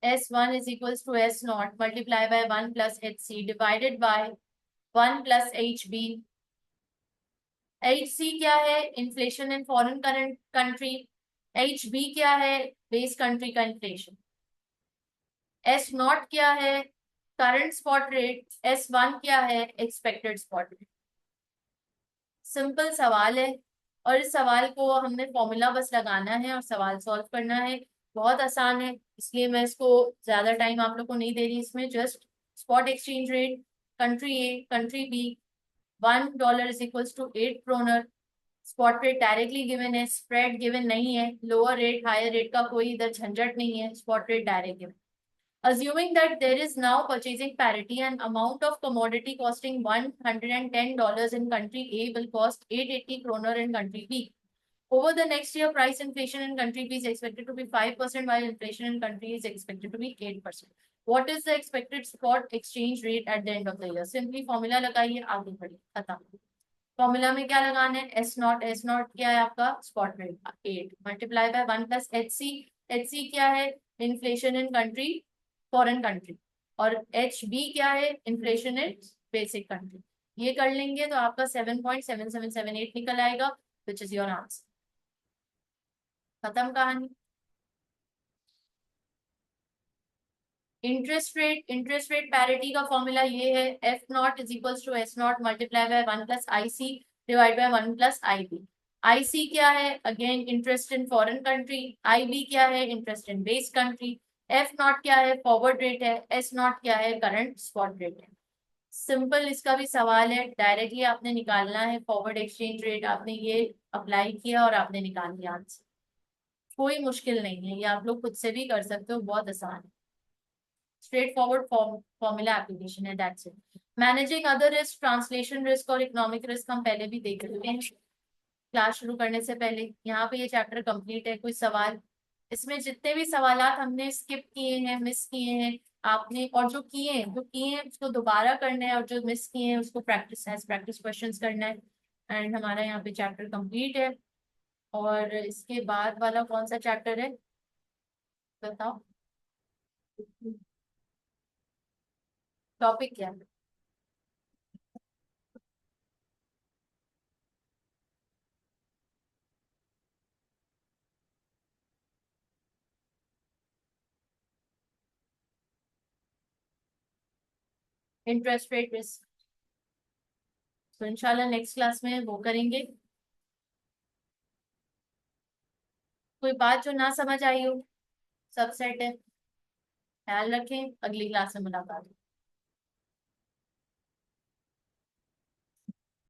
A: S1 is equals to S0 multiply by 1 plus HC divided by 1 plus HB। HC क्या है? Inflation in foreign current country. HB क्या है? बेस कंट्री का inflation. S0 क्या है? Current spot rate. S1 क्या है? Expected spot rate. Simple सवाल है, और इस सवाल को हमने फॉर्मूला बस लगाना है और सवाल सॉल्व करना है। बहुत आसान है, इसलिए मैं इसको ज्यादा टाइम आप लोग को नहीं दे रही। इसमें just spot exchange rate country A country B, $1 is equals to 8 kroner। Spot rate directly given है, स्प्रेड गिवन नहीं है, लोअर रेट हायर रेट का कोई इधर झंझट नहीं है, spot rate direct given. Assuming that there is now purchasing parity, and amount of commodity costing $110 in country A will cost 880 kroner in country B. Over the next year, price inflation in country B is expected to be 5%, while inflation in country is expected to be 8%. What is the expected spot exchange rate at the end of the year? Simply formula लगाइए, आगे बढ़िए, खत्म। Formula में क्या लगाना है? S0 क्या है आपका? Spot rate 8 multiply by 1 plus HC क्या है? Inflation in country foreign country. और HB क्या है? Inflation in basic country. ये कर लेंगे तो आपका 7.7778 निकल आएगा, विच इज योर आंसर। खत्म कहानी। इंटरेस्ट रेट पैरिटी का फॉर्मूला ये है, F0 is equals to S0 multiply by 1 plus IC divide by 1 plus IB। IC क्या है? Again interest in foreign country. IB क्या है? Interest in base country. F0 क्या है? फॉरवर्ड रेट है। S0 क्या है? करंट स्पॉट रेट है। सिंपल इसका भी सवाल है, डायरेक्टली आपने निकालना है फॉरवर्ड एक्सचेंज रेट। आपने ये अप्लाई किया और आपने निकाल लिया आंसर। कोई मुश्किल नहीं है, ये आप लोग खुद से भी कर सकते हो, बहुत आसान है। स्ट्रेट फॉरवर्ड फॉर्मूला एप्लीकेशन है, that's it. Managing other risk, translation risk और इकोनॉमिक रिस्क हम पहले भी देख चुके हैं क्लास शुरू करने से पहले। यहाँ पे ये चैप्टर कंप्लीट है। कोई सवाल? इसमें जितने भी सवालात हमने स्किप किए हैं, मिस किए हैं आपने, और जो किए हैं उसको दोबारा करना है, और जो मिस किए हैं उसको प्रैक्टिस एज प्रैक्टिस क्वेश्चंस करना है। एंड हमारा यहाँ पे चैप्टर कंप्लीट है। और इसके बाद वाला कौन सा चैप्टर है बताओ? टॉपिक क्या है? Interest rate risk. तो इंशाल्लाह नेक्स्ट क्लास में वो करेंगे। कोई बात जो ना समझ आई हो? सब सेट है? ख्याल रखें, अगली क्लास में मुलाकात होगी।